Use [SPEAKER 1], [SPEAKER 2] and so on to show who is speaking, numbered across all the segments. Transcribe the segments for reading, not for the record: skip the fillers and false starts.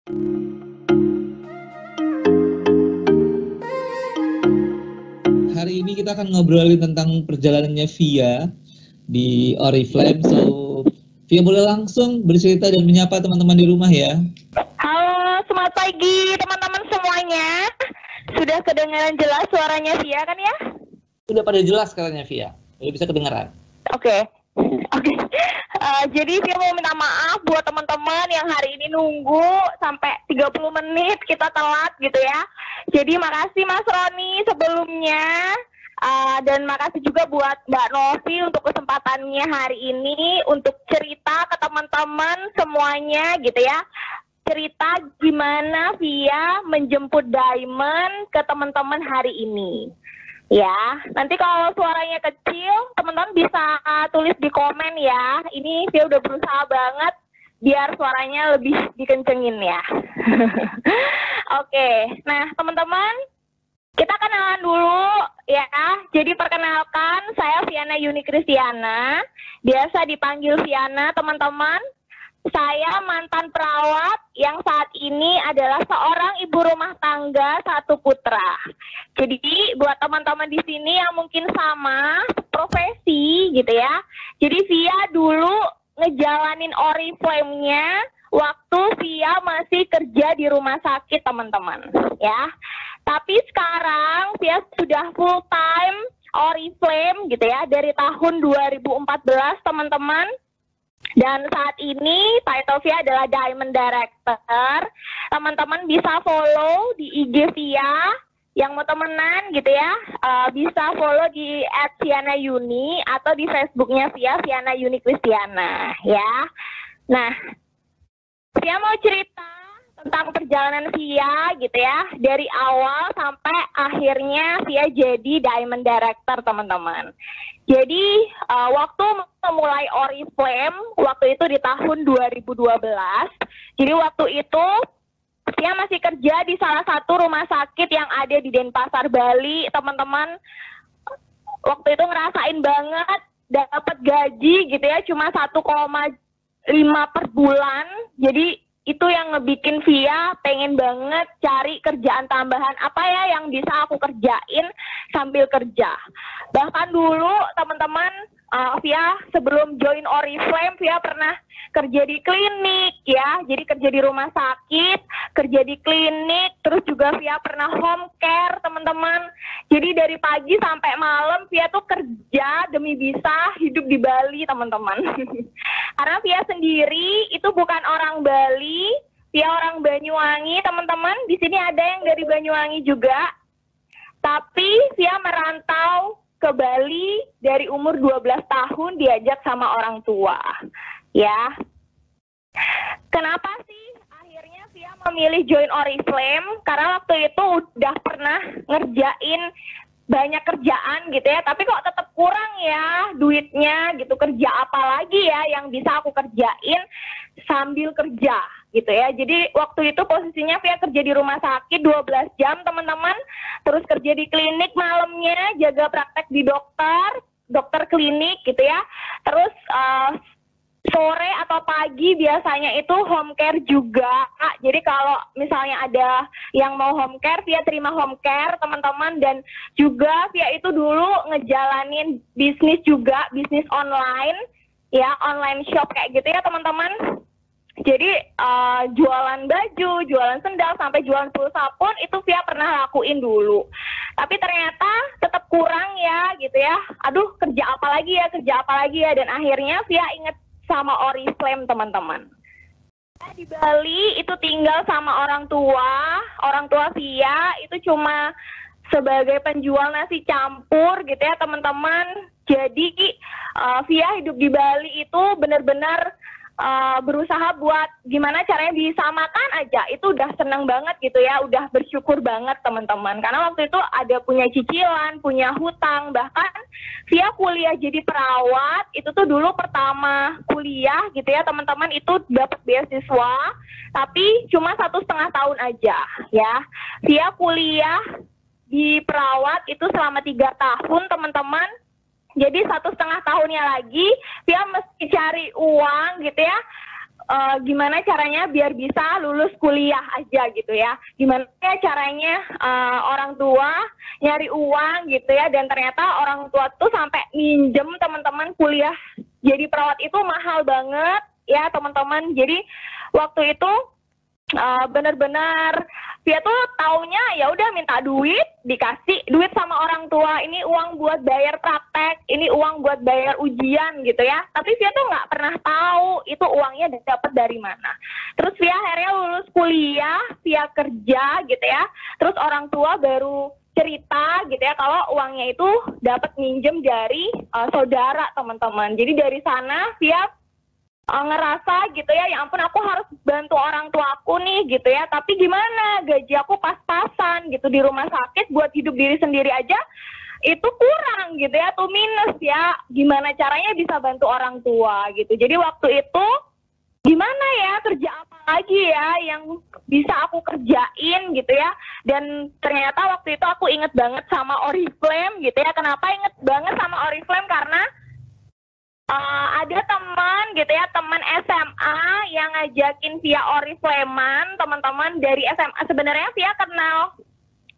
[SPEAKER 1] Hari ini kita akan ngobrolin tentang perjalanannya Via di Oriflame. So, Via boleh langsung bercerita dan menyapa teman-teman di rumah ya.
[SPEAKER 2] Halo, selamat pagi teman-teman semuanya. Sudah kedengaran jelas suaranya Via kan ya?
[SPEAKER 1] Sudah pada jelas katanya Via. Sudah bisa kedengaran.
[SPEAKER 2] Oke. Jadi Via mau minta maaf buat teman-teman yang hari ini nunggu sampai 30 menit kita telat gitu ya. Jadi makasih Mas Roni sebelumnya. Dan makasih juga buat Mbak Novi untuk kesempatannya hari ini untuk cerita ke teman-teman semuanya gitu ya. Cerita gimana Via menjemput Diamond ke teman-teman hari ini. Ya, nanti kalau suaranya kecil, teman-teman bisa tulis di komen ya. Ini Via udah berusaha banget biar suaranya lebih dikencengin ya. Oke, nah teman-teman, kita kenalan dulu ya. Jadi perkenalkan, saya Viana Yuni Kristiana, biasa dipanggil Viana teman-teman. Saya mantan perawat yang saat ini adalah seorang ibu rumah tangga satu putra. Jadi buat teman-teman di sini yang mungkin sama profesi gitu ya. Jadi Via dulu ngejalanin Oriflame-nya waktu Via masih kerja di rumah sakit teman-teman ya. Tapi sekarang Via sudah full time Oriflame gitu ya dari tahun 2014 teman-teman. Dan saat ini title Via adalah Diamond Director. Teman-teman bisa follow di IG Via. Yang mau temenan gitu ya, bisa follow di @vianayuni atau di Facebooknya Via, Viana Yuni Kristiana ya. Nah, Via mau cerita tentang perjalanan Via gitu ya, dari awal sampai akhirnya Via jadi Diamond Director teman-teman. Jadi waktu memulai Oriflame, waktu itu di tahun 2012. Jadi waktu itu Via masih kerja di salah satu rumah sakit yang ada di Denpasar, Bali, teman-teman. Waktu itu ngerasain banget dapat gaji gitu ya, cuma 1,5 per bulan. Jadi itu yang ngebikin Via pengen banget cari kerjaan tambahan apa ya yang bisa aku kerjain sambil kerja. Bahkan dulu teman-teman, Via sebelum join Oriflame, Via pernah kerja di klinik ya. Jadi kerja di rumah sakit, kerja di klinik, terus juga Via pernah home care teman-teman. Jadi dari pagi sampai malam Via tuh kerja demi bisa hidup di Bali teman-teman. Karena Via sendiri itu bukan orang Bali, Via orang Banyuwangi teman-teman. Di sini ada yang dari Banyuwangi juga. Tapi Via merantau ke Bali dari umur 12 tahun diajak sama orang tua. Ya. Kenapa sih akhirnya Via memilih join Oriflame? Karena waktu itu udah pernah ngerjain banyak kerjaan gitu ya, tapi kok tetap kurang ya duitnya gitu. Kerja apa lagi ya yang bisa aku kerjain sambil kerja gitu ya. Jadi waktu itu posisinya Via kerja di rumah sakit 12 jam teman-teman, terus kerja di klinik malamnya, jaga praktek di dokter klinik gitu ya. Terus sore atau pagi biasanya itu home care juga. Jadi kalau misalnya ada yang mau home care, Via terima home care teman-teman. Dan juga Via itu dulu ngejalanin bisnis juga, bisnis online ya, online shop kayak gitu ya teman-teman. Jadi jualan baju, jualan sendal, sampai jualan pulsa pun itu Via pernah lakuin dulu. Tapi ternyata tetap kurang ya gitu ya. Aduh, kerja apa lagi ya. Dan akhirnya Via inget sama Oriflame teman-teman. Di Bali itu tinggal sama orang tua Via itu cuma sebagai penjual nasi campur gitu ya teman-teman. Jadi Via hidup di Bali itu benar-benar berusaha buat gimana caranya bisa makan aja. Itu udah seneng banget gitu ya, udah bersyukur banget teman-teman. Karena waktu itu ada punya cicilan, punya hutang, bahkan Via kuliah jadi perawat, itu tuh dulu pertama kuliah gitu ya teman-teman, itu dapat beasiswa, tapi cuma 1,5 tahun aja ya. Via kuliah di perawat itu selama 3 tahun teman-teman. Jadi 1,5 tahunnya lagi Via mesti cari uang gitu ya, gimana caranya biar bisa lulus kuliah aja gitu ya. Gimana caranya orang tua nyari uang gitu ya, dan ternyata orang tua tuh sampai minjem teman-teman kuliah jadi perawat itu mahal banget ya teman-teman. Jadi waktu itu benar-benar dia tuh taunya ya udah minta duit, dikasih duit sama orang tua, ini uang buat bayar praktek, ini uang buat bayar ujian gitu ya. Tapi dia tuh nggak pernah tahu itu uangnya dapat dari mana. Terus dia akhirnya lulus kuliah, dia kerja gitu ya. Terus orang tua baru cerita gitu ya kalau uangnya itu dapat minjem dari saudara teman-teman. Jadi dari sana dia ngerasa gitu ya ampun aku harus bantu orang tua aku nih gitu ya, tapi gimana gaji aku pas-pasan gitu di rumah sakit buat hidup diri sendiri aja itu kurang gitu ya, tuh minus ya, gimana caranya bisa bantu orang tua gitu. Jadi waktu itu gimana ya, kerja apa lagi ya yang bisa aku kerjain gitu ya. Dan ternyata waktu itu aku inget banget sama Oriflame gitu ya. Kenapa inget banget sama Oriflame? Karena ada teman gitu ya, teman SMA yang ngajakin via Oriflame-an, teman-teman dari SMA. Sebenarnya via kenal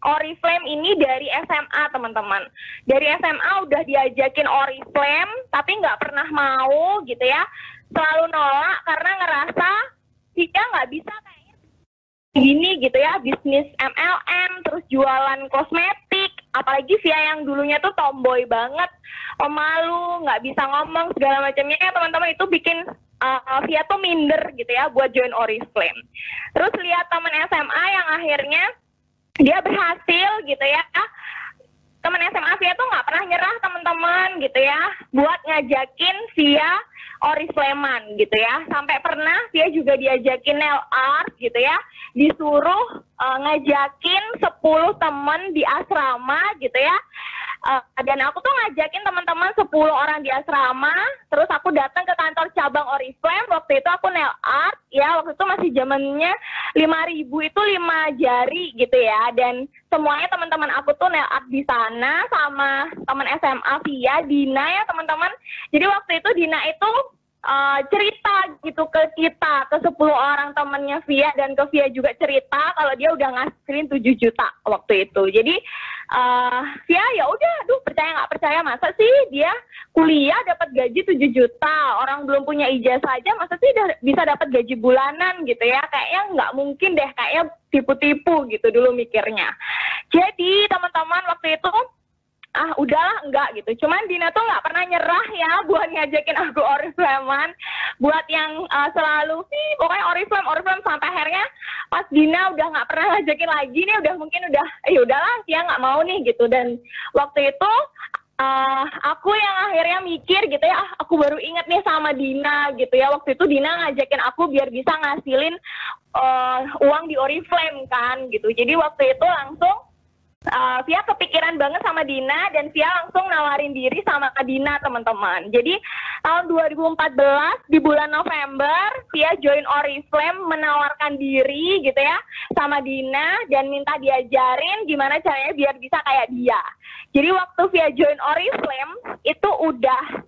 [SPEAKER 2] Oriflame ini dari SMA teman-teman. Dari SMA udah diajakin Oriflame, tapi nggak pernah mau gitu ya. Selalu nolak karena ngerasa Via nggak bisa kayaknya gini gitu ya, bisnis MLM, terus jualan kosmetik. Apalagi Via yang dulunya tuh tomboy banget, pemalu, nggak bisa ngomong segala macamnya ya teman-teman, itu bikin Via tuh minder gitu ya buat join Oriflame. Terus lihat teman SMA yang akhirnya dia berhasil gitu ya. Teman SMA Via tuh nggak pernah nyerah teman-teman gitu ya buat ngajakin Via Oriflame-an gitu ya. Sampai pernah Via juga diajakin nail art gitu ya, disuruh ngajakin 10 teman di asrama gitu ya. Dan aku tuh ngajakin teman-teman 10 orang di asrama, terus aku datang ke kantor cabang Oriflame. Waktu itu aku nail art ya, waktu itu masih zamannya 5.000 itu 5 jari gitu ya, dan semuanya teman-teman aku tuh nail art di sana sama teman SMA Via, Dina ya teman-teman. Jadi waktu itu Dina itu cerita gitu ke kita, ke 10 orang temannya Via, dan ke Via juga cerita kalau dia udah ngasihin 7 juta waktu itu. Jadi Via ya udah, aduh percaya nggak percaya, masa sih dia kuliah dapat gaji 7 juta, orang belum punya ijazah aja masa sih bisa dapat gaji bulanan gitu ya, kayaknya nggak mungkin deh, kayaknya tipu-tipu gitu dulu mikirnya. Jadi teman-teman waktu itu udahlah enggak gitu. Cuman Dina tuh nggak pernah nyerah ya buat ngajakin aku Oriflame-an, buat yang selalu sih pokoknya Oriflame sampai akhirnya pas Dina udah nggak pernah ngajakin lagi nih, udah mungkin udah udahlah dia nggak mau nih gitu. Dan waktu itu aku yang akhirnya mikir gitu ya, aku baru inget nih sama Dina gitu ya, waktu itu Dina ngajakin aku biar bisa ngasilin uang di Oriflame kan gitu. Jadi waktu itu langsung Via kepikiran banget sama Dina, dan Via langsung nawarin diri sama Dina teman-teman. Jadi tahun 2014 di bulan November Via join Oriflame, menawarkan diri gitu ya sama Dina dan minta diajarin gimana caranya biar bisa kayak dia. Jadi waktu Via join Oriflame itu udah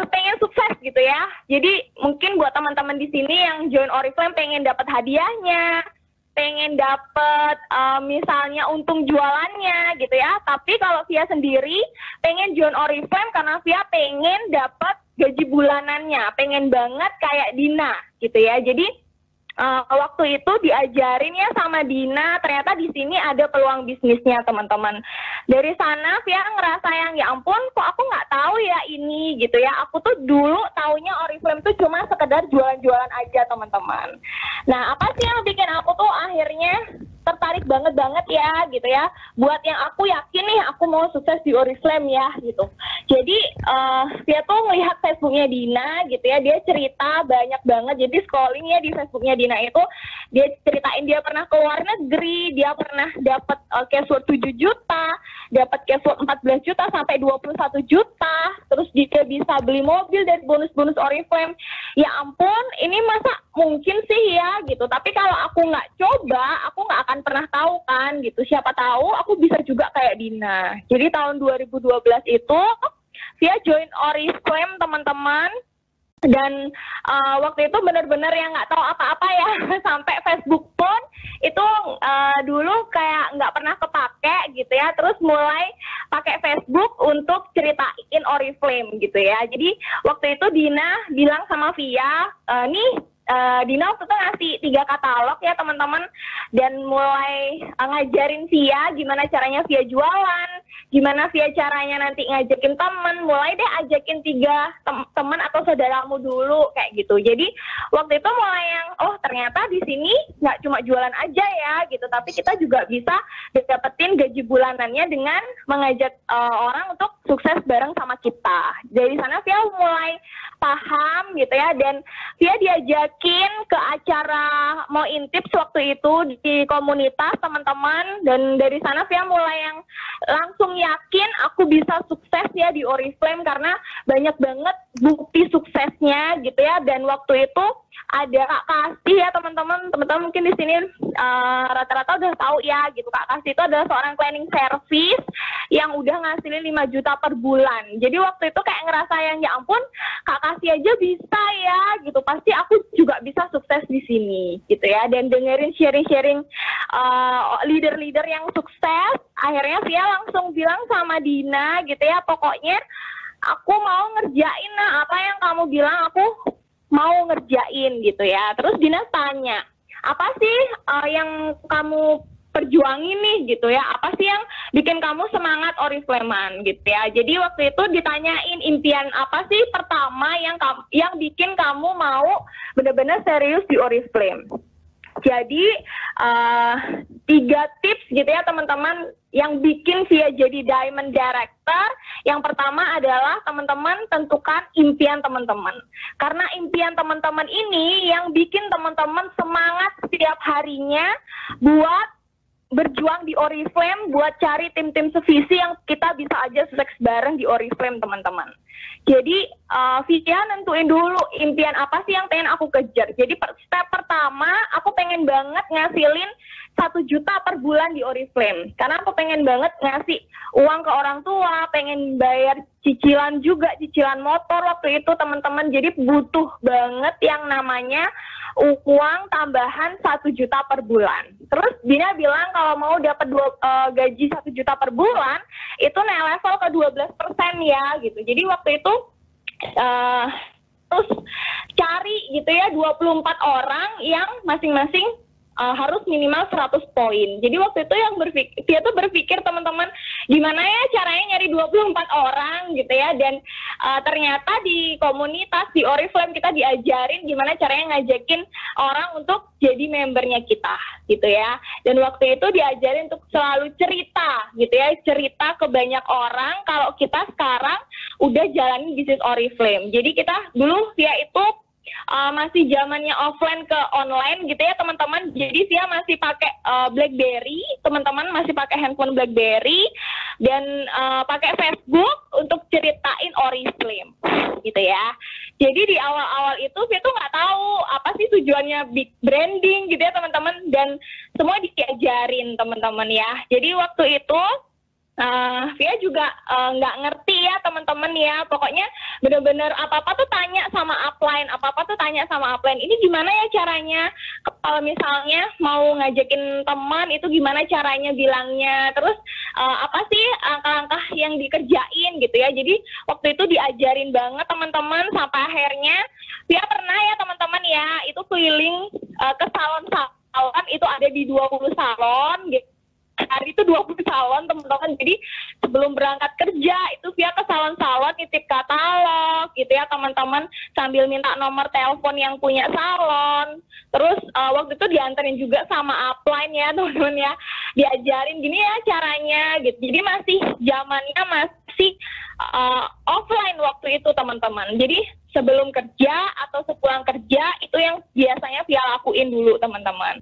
[SPEAKER 2] pengen sukses gitu ya. Jadi mungkin buat teman-teman di sini yang join Oriflame pengen dapat hadiahnya, pengen dapat misalnya untung jualannya gitu ya. Tapi kalau Via sendiri pengen join Oriflame karena Via pengen dapat gaji bulanannya, pengen banget kayak Dina gitu ya. Jadi waktu itu diajarin ya sama Dina, ternyata di sini ada peluang bisnisnya teman-teman. Dari sana Via ngerasa yang ya ampun kok aku nggak tahu ya ini gitu ya. Aku tuh dulu taunya Oriflame tuh cuma sekedar jualan-jualan aja teman-teman. Nah apa sih yang bikin aku tuh akhirnya tertarik banget ya gitu ya, buat yang aku yakin nih aku mau sukses di Oriflame ya gitu. Jadi Via tuh melihat Facebooknya Dina gitu ya, dia cerita banyak banget. Jadi scrolling ya di Facebooknya Dina itu, dia ceritain dia pernah ke luar negeri, dia pernah dapat cashword 7 juta, dapat cashword 14 juta sampai 21 juta, terus dia bisa beli mobil dari bonus-bonus Oriflame. Ya ampun, ini masa mungkin sih ya gitu. Tapi kalau aku nggak coba, aku nggak akan pernah tahu kan gitu. Siapa tahu aku bisa juga kayak Dina. Jadi tahun 2012 itu Via join Oriflame teman-teman. Dan waktu itu benar-benar yang nggak tahu apa-apa ya. Sampai Facebook pun itu dulu kayak nggak pernah kepake gitu ya. Terus mulai pakai Facebook untuk ceritain Oriflame gitu ya. Jadi waktu itu Dina bilang sama Via, Dina waktu itu ngasih 3 katalog ya teman-teman, dan mulai ngajarin Via gimana caranya Via jualan, gimana Via caranya nanti ngajakin teman, mulai deh ajakin 3 teman atau saudaramu dulu kayak gitu. Jadi waktu itu mulai yang ternyata di sini nggak cuma jualan aja ya gitu, tapi kita juga bisa dapetin gaji bulanannya dengan mengajak orang untuk sukses bareng sama kita. Dari sana Via mulai paham gitu ya, dan Via diajakin ke acara Mau Intips waktu itu di komunitas teman-teman, dan dari sana Via mulai yang langsung yakin aku bisa sukses ya di Oriflame karena banyak banget bukti suksesnya gitu ya. Dan waktu itu ada Kak Kasih ya teman-teman mungkin di sini rata-rata udah tahu ya gitu. Kak Kasih itu adalah seorang cleaning service yang udah ngasilin 5 juta per bulan. Jadi waktu itu kayak ngerasa yang ya ampun, Kak Kasih aja bisa ya gitu, pasti aku juga bisa sukses di sini gitu ya. Dan dengerin sharing-sharing leader-leader yang sukses, akhirnya Via langsung bilang sama Dina gitu ya, pokoknya aku mau ngerjain apa yang kamu bilang aku mau ngerjain gitu ya. Terus Dina tanya, apa sih yang kamu perjuangin nih gitu ya, apa sih yang bikin kamu semangat Oriflame-an gitu ya. Jadi waktu itu ditanyain impian apa sih pertama yang bikin kamu mau benar-benar serius di Oriflame. Jadi 3 tips gitu ya teman-teman yang bikin Via jadi Diamond Director. Yang pertama adalah teman-teman tentukan impian teman-teman. Karena impian teman-teman ini yang bikin teman-teman semangat setiap harinya buat berjuang di Oriflame, buat cari tim-tim sevisi yang kita bisa aja sukses bareng di Oriflame teman-teman. Jadi Via nentuin dulu impian apa sih yang pengen aku kejar. Jadi step pertama aku pengen banget ngasilin 1 juta per bulan di Oriflame. Karena aku pengen banget ngasih uang ke orang tua, pengen bayar cicilan juga, cicilan motor waktu itu teman-teman. Jadi butuh banget yang namanya uang tambahan 1 juta per bulan. Terus Dina bilang kalau mau dapat gaji 1 juta per bulan itu naik level ke 12% ya gitu. Jadi waktu itu terus cari gitu ya 24 orang yang masing-masing harus minimal 100 poin. Jadi waktu itu yang dia tuh berpikir teman-teman gimana ya caranya nyari 24 orang gitu ya. Dan ternyata di komunitas di Oriflame kita diajarin gimana caranya ngajakin orang untuk jadi membernya kita gitu ya. Dan waktu itu diajarin untuk selalu cerita gitu ya, cerita ke banyak orang kalau kita sekarang udah jalanin bisnis Oriflame. Jadi kita dulu Via itu masih zamannya offline ke online gitu ya teman-teman. Jadi Via masih pakai BlackBerry, teman-teman masih pakai handphone BlackBerry dan pakai Facebook untuk ceritain Oriflame gitu ya. Jadi di awal-awal itu Via tuh nggak tahu apa sih tujuannya big branding gitu ya teman-teman, dan semua diajarin teman-teman ya. Jadi waktu itu Via juga nggak ngerti ya teman-teman ya. Pokoknya benar-benar apa-apa tuh tanya sama upline, apa-apa tuh tanya sama upline. Ini gimana ya caranya? Kalau misalnya mau ngajakin teman itu gimana caranya bilangnya? Terus apa sih langkah-langkah yang dikerjain gitu ya. Jadi waktu itu diajarin banget teman-teman sampai akhirnya Via pernah ya teman-teman ya itu keliling ke salon-salon, itu ada di 20 salon gitu. Hari itu 20 salon teman-teman. Jadi sebelum berangkat kerja itu Via ke salon-salon nitip katalog gitu ya teman-teman, sambil minta nomor telepon yang punya salon. Terus waktu itu dianterin juga sama upline ya teman-teman ya, diajarin gini ya caranya gitu. Jadi masih zamannya masih offline waktu itu teman-teman. Jadi sebelum kerja atau sepulang kerja itu yang biasanya Via lakuin dulu teman-teman.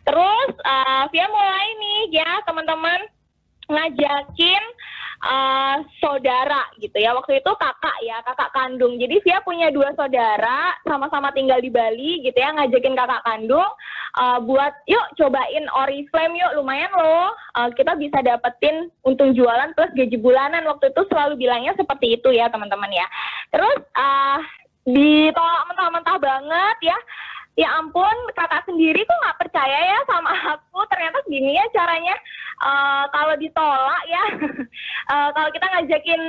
[SPEAKER 2] Terus Via mulai nih ya teman-teman ngajakin saudara gitu ya. Waktu itu kakak kandung. Jadi Via punya 2 saudara sama-sama tinggal di Bali gitu ya, ngajakin kakak kandung buat yuk cobain Oriflame yuk, lumayan loh kita bisa dapetin untung jualan plus gaji bulanan. Waktu itu selalu bilangnya seperti itu ya teman-teman ya. Terus ditolak mentah-mentah banget ya. Ya ampun, kakak sendiri kok nggak percaya ya sama aku. Ternyata gini ya caranya, kalau ditolak ya, kalau kita ngajakin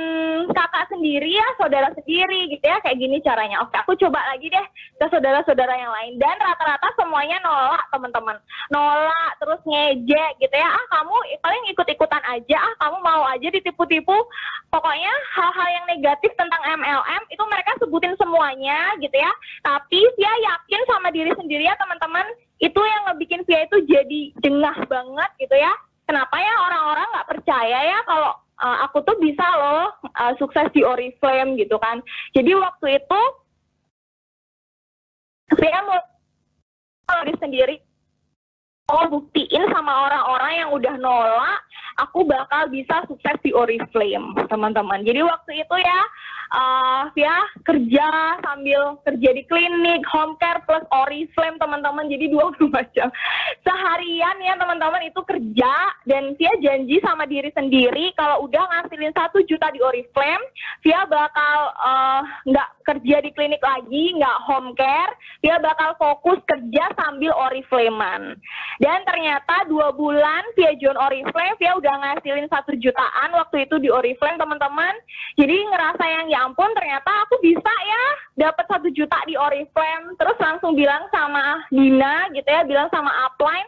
[SPEAKER 2] kakak sendiri ya, saudara sendiri gitu ya, kayak gini caranya. Oke, aku coba lagi deh ke saudara-saudara yang lain. Dan rata-rata semuanya nolak, teman-teman. Nolak, terus ngejek gitu ya. Ah, kamu paling ikut-ikutan aja, ah kamu mau aja ditipu-tipu. Pokoknya hal-hal yang negatif tentang MLM itu mereka sebutin semuanya gitu ya. Tapi dia yakin sama diri sendiri ya teman-teman, itu yang ngebikin Via itu jadi jengah banget gitu ya. Kenapa ya orang-orang nggak percaya ya kalau aku tuh bisa loh sukses di Oriflame gitu kan. Jadi waktu itu Via mau diri sendiri, mau buktiin sama orang-orang yang udah nolak, aku bakal bisa sukses di Oriflame, teman-teman. Jadi waktu itu ya, Via kerja sambil kerja di klinik, home care plus Oriflame, teman-teman. Jadi 24 jam. Seharian ya, teman-teman, itu kerja. Dan Via janji sama diri sendiri, kalau udah ngasilin 1 juta di Oriflame, Via bakal nggak kerja di klinik lagi, nggak home care. Via bakal fokus kerja sambil Oriflame-an. Dan ternyata 2 bulan Via join Oriflame, Via udah ngasilin 1 jutaan waktu itu di Oriflame, teman-teman. Jadi ngerasa yang ya ampun, ternyata aku bisa ya dapat 1 juta di Oriflame. Terus langsung bilang sama Dina gitu ya, bilang sama upline,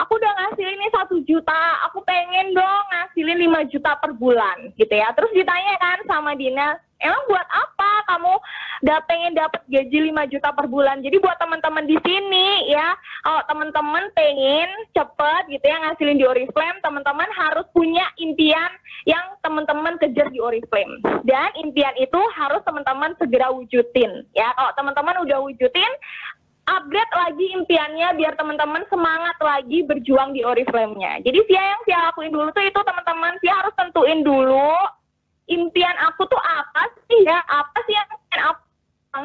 [SPEAKER 2] aku udah ngasilin nih 1 juta, aku pengen dong ngasilin 5 juta per bulan gitu ya. Terus ditanya kan sama Dina, emang buat apa kamu pengen dapat gaji 5 juta per bulan? Jadi buat teman-teman di sini ya, kalau teman-teman pengen cepet gitu ya ngasilin di Oriflame, teman-teman harus punya impian yang teman-teman kejar di Oriflame. Dan impian itu harus teman-teman segera wujudin ya. Kalau teman-teman udah wujudin, upgrade lagi impiannya biar teman-teman semangat lagi berjuang di Oriflame-nya. Jadi yang Via lakuin dulu tuh itu teman-teman, Via harus tentuin dulu impian aku tuh apa sih ya, apa sih yang pengen aku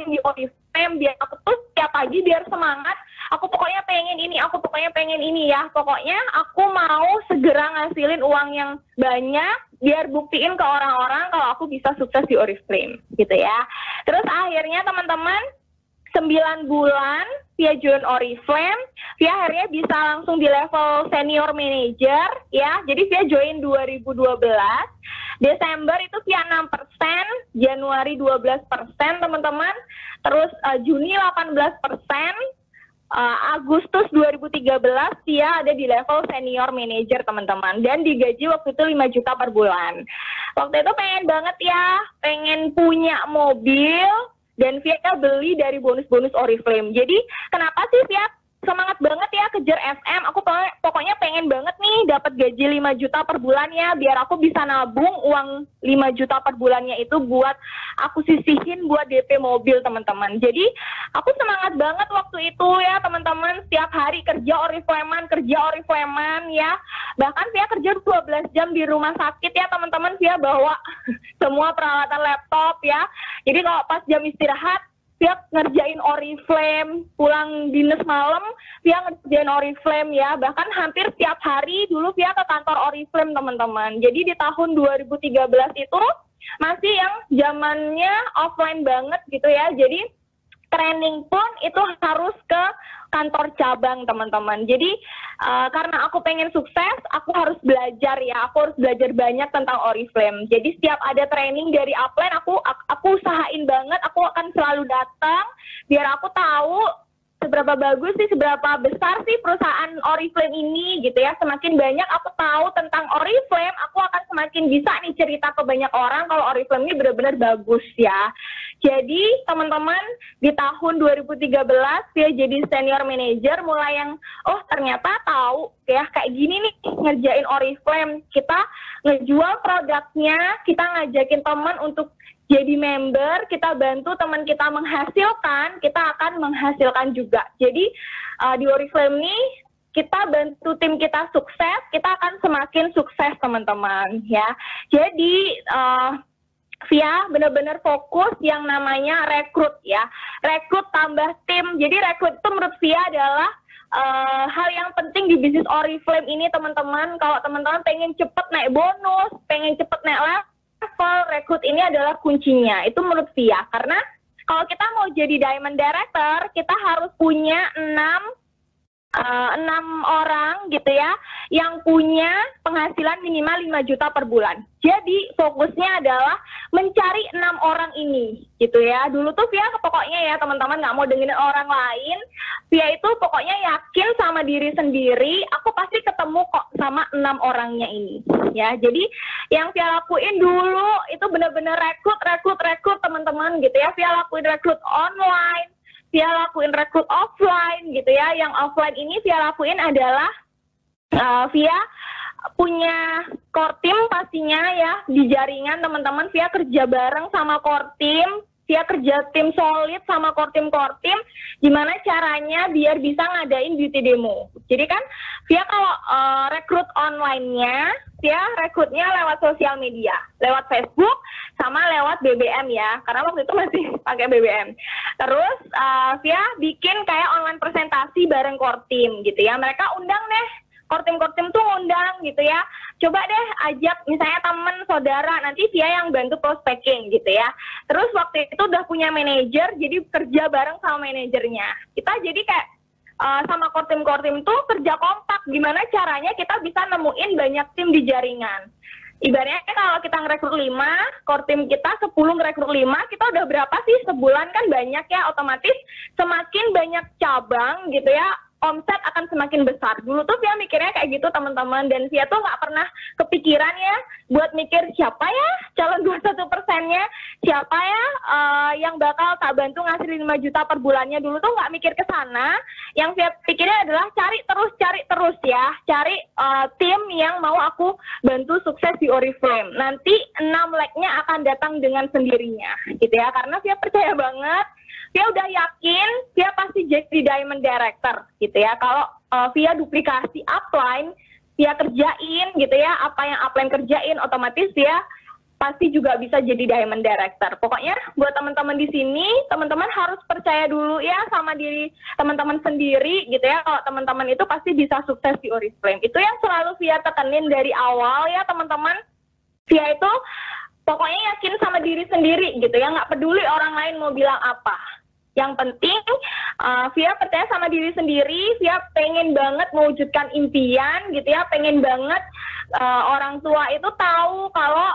[SPEAKER 2] di Oriflame, biar aku tuh setiap pagi biar semangat, aku pokoknya pengen ini, aku pokoknya pengen ini ya, pokoknya aku mau segera ngasilin uang yang banyak biar buktiin ke orang-orang kalau aku bisa sukses di Oriflame gitu ya. Terus akhirnya teman-teman 9 bulan Via join Oriflame, Via akhirnya bisa langsung di level senior manager ya. Jadi Via join 2012, Desember itu Via 6%, Januari 12%, teman-teman. Terus Juni 18%, Agustus 2013 Via ada di level senior manager, teman-teman. Dan digaji waktu itu 5 juta per bulan. Waktu itu pengen banget ya, pengen punya mobil. Dan Via beli dari bonus-bonus Oriflame. Jadi kenapa sih Via semangat banget ya kejar SM? Aku pokoknya pengen banget nih dapat gaji 5 juta per bulannya, biar aku bisa nabung uang 5 juta per bulannya itu buat aku sisihin buat DP mobil, teman-teman. Jadi aku semangat banget waktu itu ya teman-teman, setiap hari kerja Oriflame-an ya. Bahkan Via kerja 12 jam di rumah sakit ya teman-teman. Via bawa semua peralatan laptop ya. Jadi kalau pas jam istirahat Via ngerjain Oriflame, pulang dinas malam Via ngerjain Oriflame ya. Bahkan hampir setiap hari dulu Via ke kantor Oriflame, teman-teman. Jadi di tahun 2013 itu masih yang zamannya offline banget gitu ya. Jadi training pun itu harus ke kantor cabang, teman-teman. Jadi karena aku pengen sukses, aku harus belajar ya. Aku harus belajar banyak tentang Oriflame. Jadi setiap ada training dari upline, aku usahain banget. Aku akan selalu datang biar aku tahu seberapa bagus sih, seberapa besar sih perusahaan Oriflame ini gitu ya. Semakin banyak aku tahu tentang Oriflame, aku akan semakin bisa nih cerita ke banyak orang kalau Oriflame ini benar-benar bagus ya. Jadi teman-teman di tahun 2013 dia jadi senior manager, mulai yang ternyata tahu ya kayak gini nih ngerjain Oriflame. Kita ngejual produknya, kita ngajakin teman untuk jadi member, kita bantu teman kita menghasilkan, kita akan menghasilkan juga. Jadi di Oriflame ini kita bantu tim kita sukses, kita akan semakin sukses, teman-teman ya. Jadi Via benar-benar fokus yang namanya rekrut ya. Rekrut tambah tim. Jadi rekrut itu menurut Via adalah hal yang penting di bisnis Oriflame ini, teman-teman. Kalau teman-teman pengen cepet naik bonus, pengen cepet naik level, rekrut ini adalah kuncinya. Itu menurut Via. Karena kalau kita mau jadi Diamond Director, kita harus punya 6 orang gitu ya yang punya penghasilan minimal 5 juta per bulan. Jadi fokusnya adalah mencari 6 orang ini gitu ya. Dulu tuh Via pokoknya ya teman-teman nggak mau dengerin orang lain. Via itu pokoknya yakin sama diri sendiri, aku pasti ketemu kok sama 6 orangnya ini ya. Jadi yang Via lakuin dulu itu benar-benar rekrut teman-teman gitu ya. Via lakuin rekrut online, Via lakuin rekrut offline gitu ya. Yang offline ini Via lakuin adalah Via punya core team pastinya ya di jaringan teman-teman. Via kerja bareng sama core team, Via kerja tim solid sama core team gimana caranya biar bisa ngadain beauty demo. Jadi kan Via kalau rekrut online-nya, Via rekrutnya lewat sosial media, lewat Facebook sama lewat BBM ya, karena waktu itu masih pakai BBM. Terus Via bikin kayak online presentasi bareng core team gitu ya. Mereka undang deh, core team tuh ngundang gitu ya. Coba deh ajak misalnya teman, saudara, nanti Via yang bantu prospecting gitu ya. Terus waktu itu udah punya manajer, jadi kerja bareng sama manajernya. Kita jadi kayak sama core team tuh kerja kompak. Gimana caranya kita bisa nemuin banyak tim di jaringan. Ibaratnya kalau kita ngerekrut 5, core team kita 10 ngerekrut 5, kita udah berapa sih sebulan kan banyak ya, otomatis semakin banyak cabang gitu ya, omset akan semakin besar. Dulu tuh Via mikirnya kayak gitu teman-teman, dan Via tuh nggak pernah kepikiran ya buat mikir siapa ya calon 21%-nya, siapa ya yang bakal tak bantu ngasih 5 juta per bulannya. Dulu tuh nggak mikir ke sana. Yang Via pikirnya adalah cari terus ya, cari tim yang mau aku bantu sukses di Oriflame. Nanti 6 leg-nya akan datang dengan sendirinya gitu ya, karena Via percaya banget, Via udah yakin Via pasti jadi Diamond Director gitu ya. Kalau Via duplikasi upline, Via kerjain gitu ya, apa yang upline kerjain, otomatis Via pasti juga bisa jadi Diamond Director. Pokoknya buat teman-teman di sini, teman-teman harus percaya dulu ya sama diri teman-teman sendiri gitu ya. Kalau teman-teman itu pasti bisa sukses di Oriflame. Itu yang selalu Via tekenin dari awal ya teman-teman. Via itu pokoknya yakin sama diri sendiri gitu ya, nggak peduli orang lain mau bilang apa. Yang penting Via percaya sama diri sendiri. Via pengen banget mewujudkan impian gitu ya, pengen banget orang tua itu tahu kalau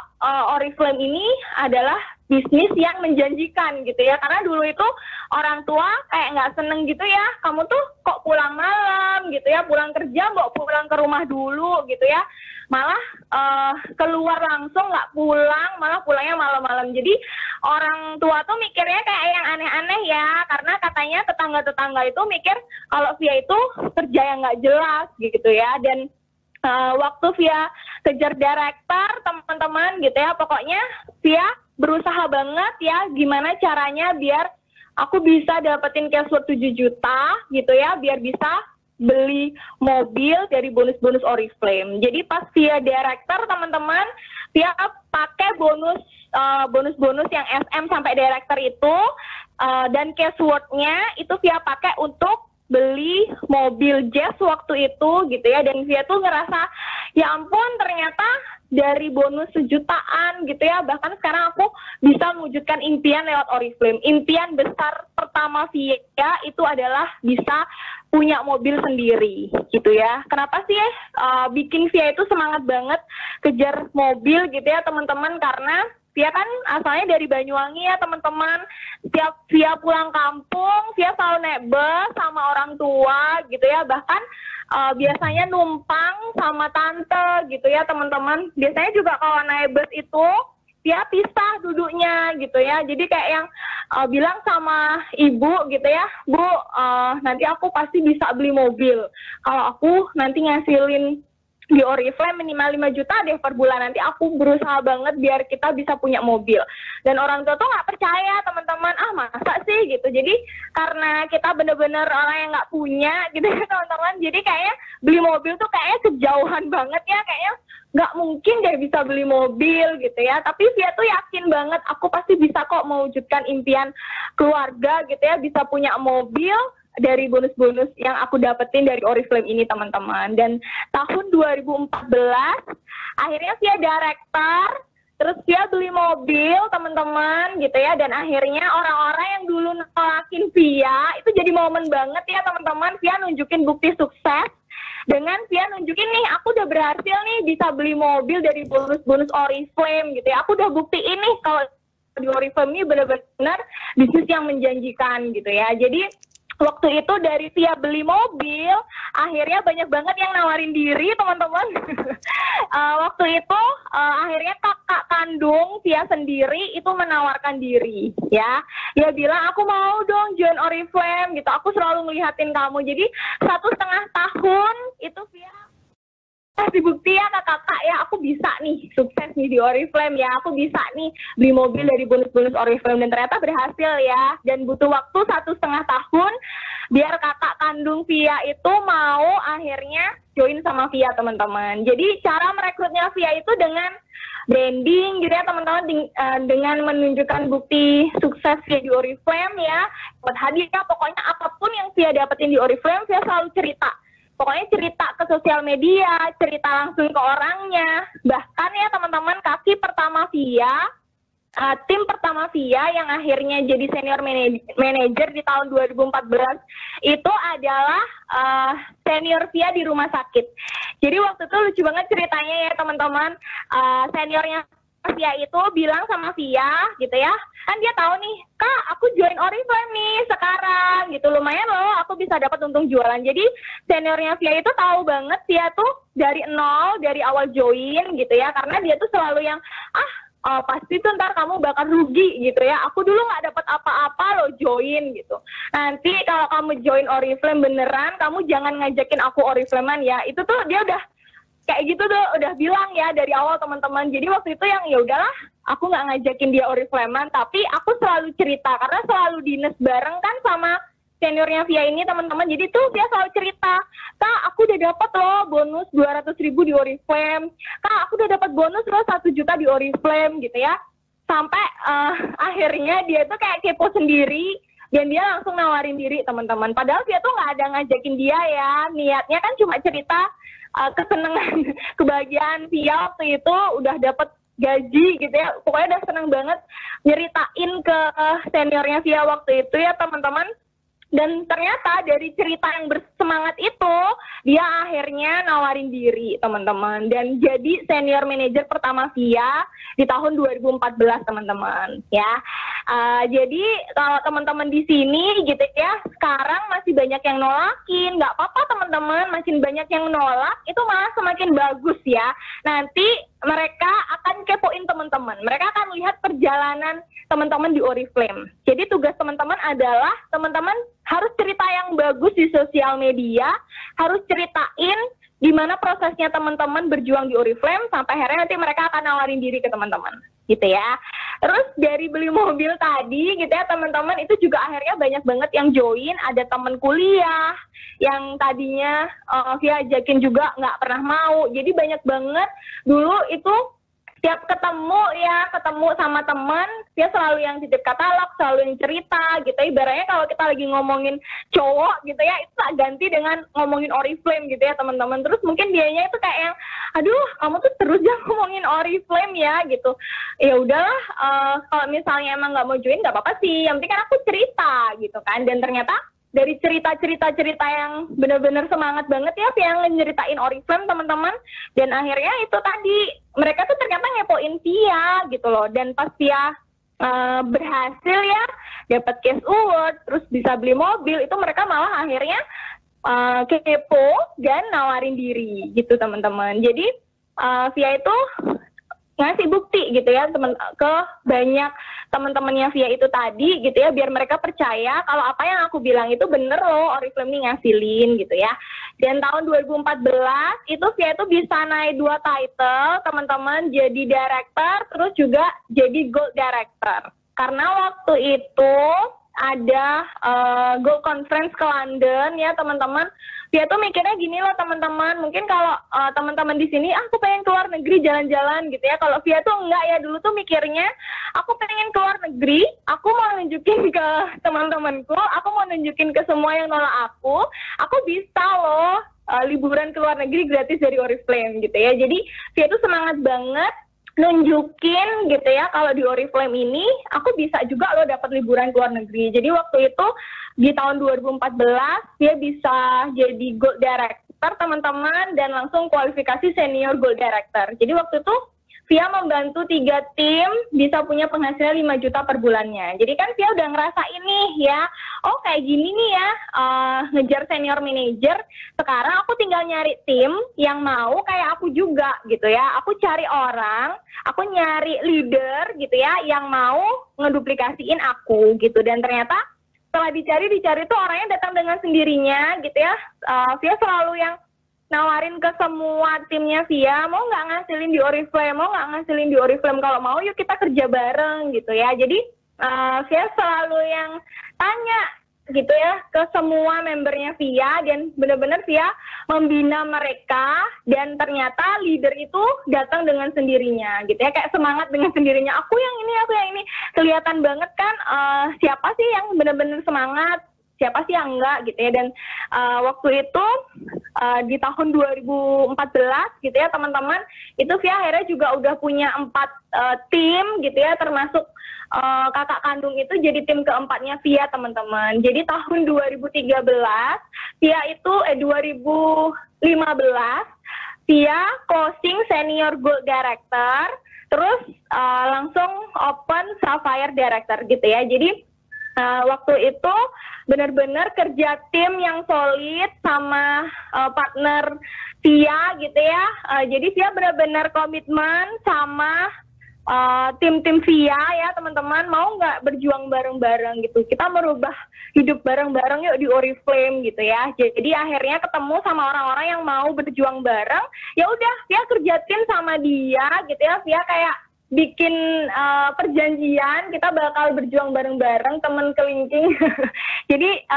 [SPEAKER 2] Oriflame ini adalah bisnis yang menjanjikan gitu ya. Karena dulu itu orang tua kayak nggak seneng gitu ya, kamu tuh kok pulang malam gitu ya, pulang kerja mau pulang ke rumah dulu gitu ya, malah keluar langsung nggak pulang, malah pulangnya malam-malam. Jadi orang tua tuh mikirnya kayak yang aneh-aneh ya, karena katanya tetangga-tetangga itu mikir kalau Via itu kerja yang nggak jelas gitu ya. Dan waktu Via kejar director teman-teman gitu ya, pokoknya Via berusaha banget ya gimana caranya biar aku bisa dapetin cashflow 7 juta gitu ya, biar bisa beli mobil dari bonus-bonus Oriflame. Jadi pas Via director teman-teman, Via pakai bonus-bonus yang SM sampai director itu, dan cashflow-nya itu Via pakai untuk beli mobil Jazz waktu itu gitu ya. Dan Via tuh ngerasa ya ampun, ternyata dari bonus 1 jutaan gitu ya, bahkan sekarang aku bisa mewujudkan impian lewat Oriflame. Impian besar pertama Via itu adalah bisa punya mobil sendiri gitu ya. Kenapa sih bikin Via itu semangat banget kejar mobil gitu ya teman-teman, karena Via kan asalnya dari Banyuwangi ya teman-teman. Setiap Via pulang kampung, Via selalu naik bus sama orang tua gitu ya. Bahkan biasanya numpang sama tante gitu ya teman-teman. Biasanya juga kalau naik bus itu Via pisah duduknya gitu ya. Jadi kayak yang bilang sama ibu gitu ya, Bu, nanti aku pasti bisa beli mobil kalau aku nanti ngasilin di Oriflame minimal 5 juta deh per bulan. Nanti aku berusaha banget biar kita bisa punya mobil. Dan orang tua tuh nggak percaya teman-teman, masa sih gitu. Jadi karena kita bener-bener orang yang nggak punya gitu ya teman-teman, jadi kayaknya beli mobil tuh kayaknya kejauhan banget ya, kayaknya nggak mungkin deh bisa beli mobil gitu ya. Tapi Via tuh yakin banget aku pasti bisa kok mewujudkan impian keluarga gitu ya, bisa punya mobil dari bonus-bonus yang aku dapetin dari Oriflame ini teman-teman. Dan tahun 2014 akhirnya Via director Terus dia beli mobil, teman-teman, gitu ya. Dan akhirnya orang-orang yang dulu nolakin Via, itu jadi momen banget ya, teman-teman. Via nunjukin bukti sukses. Dengan Via nunjukin nih, aku udah berhasil nih bisa beli mobil dari bonus-bonus Oriflame, gitu ya. Aku udah buktiin nih kalau di Oriflame ini benar-benar bisnis yang menjanjikan, gitu ya. Jadi waktu itu dari Via beli mobil, akhirnya banyak banget yang nawarin diri, teman-teman. Waktu itu akhirnya kakak kandung Via sendiri itu menawarkan diri, ya. Dia bilang, aku mau dong join Oriflame, gitu. Aku selalu ngelihatin kamu. Jadi 1,5 tahun itu Via kasih bukti ya ke kakak ya, aku bisa nih sukses nih di Oriflame ya, aku bisa nih beli mobil dari bonus-bonus Oriflame, dan ternyata berhasil ya. Dan butuh waktu 1,5 tahun biar kakak kandung Via itu mau akhirnya join sama Via, teman-teman. Jadi cara merekrutnya Via itu dengan branding gitu ya, teman-teman, dengan menunjukkan bukti sukses Via di Oriflame ya, buat hadiah, pokoknya apapun yang Via dapetin di Oriflame, Via selalu cerita. Pokoknya cerita ke sosial media, cerita langsung ke orangnya. Bahkan ya teman-teman, kaki pertama Via, tim pertama Via yang akhirnya jadi senior manager di tahun 2014, itu adalah senior Via di rumah sakit. Jadi waktu itu lucu banget ceritanya ya teman-teman, seniornya Via itu bilang sama Via gitu ya, kan dia tahu nih, Kak, aku join Oriflame nih sekarang gitu, lumayan loh aku bisa dapat untung jualan. Jadi seniornya Via itu tahu banget Via tuh dari nol, dari awal join gitu ya, karena dia tuh selalu yang pasti tuh ntar kamu bakal rugi gitu ya, aku dulu nggak dapat apa-apa lo join gitu, nanti kalau kamu join Oriflame beneran kamu jangan ngajakin aku Oriflamean ya. Itu tuh dia udah kayak gitu tuh udah bilang ya dari awal, teman-teman. Jadi waktu itu yang ya udahlah, aku nggak ngajakin dia Oriflamean, tapi aku selalu cerita karena selalu dinas bareng kan sama seniornya Via ini, teman-teman. Jadi tuh dia selalu cerita, Kak, aku udah dapat loh bonus 200.000 di Oriflame, Kak, aku udah dapat bonus loh 1 juta di Oriflame gitu ya. Sampai akhirnya dia tuh kayak kepo sendiri dan dia langsung nawarin diri, teman-teman. Padahal dia tuh nggak ada ngajakin dia ya, niatnya kan cuma cerita kesenangan, kebahagiaan Via waktu itu udah dapat gaji gitu ya, pokoknya udah seneng banget nyeritain ke seniornya Via waktu itu ya, teman-teman. Dan ternyata dari cerita yang bersemangat itu, dia akhirnya nawarin diri, teman-teman, dan jadi senior manager pertama Via di tahun 2014, teman-teman ya. Jadi kalau teman-teman di sini gitu ya, sekarang masih banyak yang nolakin, nggak apa-apa teman-teman, makin banyak yang nolak itu malah semakin bagus ya. Nanti mereka akan kepoin teman-teman, mereka akan lihat perjalanan teman-teman di Oriflame. Jadi tugas teman-teman adalah teman-teman harus cerita yang bagus di sosial media, harus ceritain gimana prosesnya teman-teman berjuang di Oriflame sampai akhirnya nanti mereka akan nawarin diri ke teman-teman gitu ya. Terus dari beli mobil tadi gitu ya teman-teman, itu juga akhirnya banyak banget yang join. Ada teman kuliah yang tadinya Via ajakin juga nggak pernah mau. Jadi banyak banget dulu itu tiap ketemu sama teman, dia selalu yang titip katalog, selalu yang cerita gitu. Ibaratnya kalau kita lagi ngomongin cowok gitu ya, itu tak ganti dengan ngomongin Oriflame gitu ya teman-teman. Terus mungkin dianya itu kayak yang, aduh kamu tuh terus jangan ngomongin Oriflame ya gitu. Ya udahlah, kalau misalnya emang nggak mau join nggak apa-apa sih, yang penting kan aku cerita gitu kan. Dan ternyata dari cerita yang benar-benar semangat banget ya yang nyeritain Oriflame, teman-teman. Dan akhirnya itu tadi mereka tuh ternyata ngepoin Via gitu loh. Dan pas Via berhasil ya dapat cash award, terus bisa beli mobil, itu mereka malah akhirnya kepo dan nawarin diri gitu, teman-teman. Jadi Via itu ngasih bukti gitu ya ke banyak teman-temannya Via itu tadi gitu ya, biar mereka percaya kalau apa yang aku bilang itu bener loh, Oriflame ini ngasilin gitu ya. Dan tahun 2014 itu Via itu bisa naik 2 title, teman-teman, jadi director terus juga jadi gold director. Karena waktu itu ada Gold Conference ke London ya teman-teman. Via tuh mikirnya gini loh teman-teman, mungkin kalau teman-teman di sini aku pengen keluar negeri jalan-jalan gitu ya. Kalau Via tuh enggak ya, dulu tuh mikirnya aku pengen keluar negeri, aku mau nunjukin ke teman-temanku, aku mau nunjukin ke semua yang nolak aku bisa loh liburan ke luar negeri gratis dari Oriflame gitu ya. Jadi Via tuh semangat banget nunjukin gitu ya kalau di Oriflame ini aku bisa juga loh dapat liburan ke luar negeri. Jadi waktu itu di tahun 2014 dia bisa jadi Gold Director teman-teman dan langsung kualifikasi Senior Gold Director. Jadi waktu itu Via membantu 3 tim bisa punya penghasilan 5 juta per bulannya. Jadi kan Via udah ngerasain nih ya, oh kayak gini nih ya, ngejar senior manager. Sekarang aku tinggal nyari tim yang mau kayak aku juga gitu ya. Aku cari orang, aku nyari leader gitu ya, yang mau ngeduplikasiin aku gitu. Dan ternyata setelah dicari tuh orangnya datang dengan sendirinya gitu ya. Via selalu yang nawarin ke semua timnya Via, mau nggak ngasilin di Oriflame, kalau mau yuk kita kerja bareng gitu ya. Jadi Via selalu yang tanya gitu ya ke semua membernya Via, dan benar-benar Via membina mereka, dan ternyata leader itu datang dengan sendirinya gitu ya, kayak semangat dengan sendirinya, aku yang ini, kelihatan banget kan siapa sih yang benar-benar semangat, siapa sih yang enggak gitu ya. Dan waktu itu di tahun 2014 gitu ya teman-teman, itu Via akhirnya juga udah punya 4 tim gitu ya, termasuk kakak kandung itu jadi tim keempatnya Via teman-teman. Jadi tahun 2015 Via itu 2015 Via closing Senior Gold Director, terus langsung open Sapphire Director gitu ya. Jadi waktu itu benar-benar kerja tim yang solid sama partner Via gitu ya. Jadi Via benar-benar komitmen sama tim-tim Via ya teman-teman, mau nggak berjuang bareng-bareng gitu. Kita merubah hidup bareng-bareng yuk di Oriflame gitu ya. Jadi akhirnya ketemu sama orang-orang yang mau berjuang bareng. Ya udah Via kerja tim sama dia gitu ya. Via kayak bikin perjanjian kita bakal berjuang bareng-bareng, teman kelingking. Jadi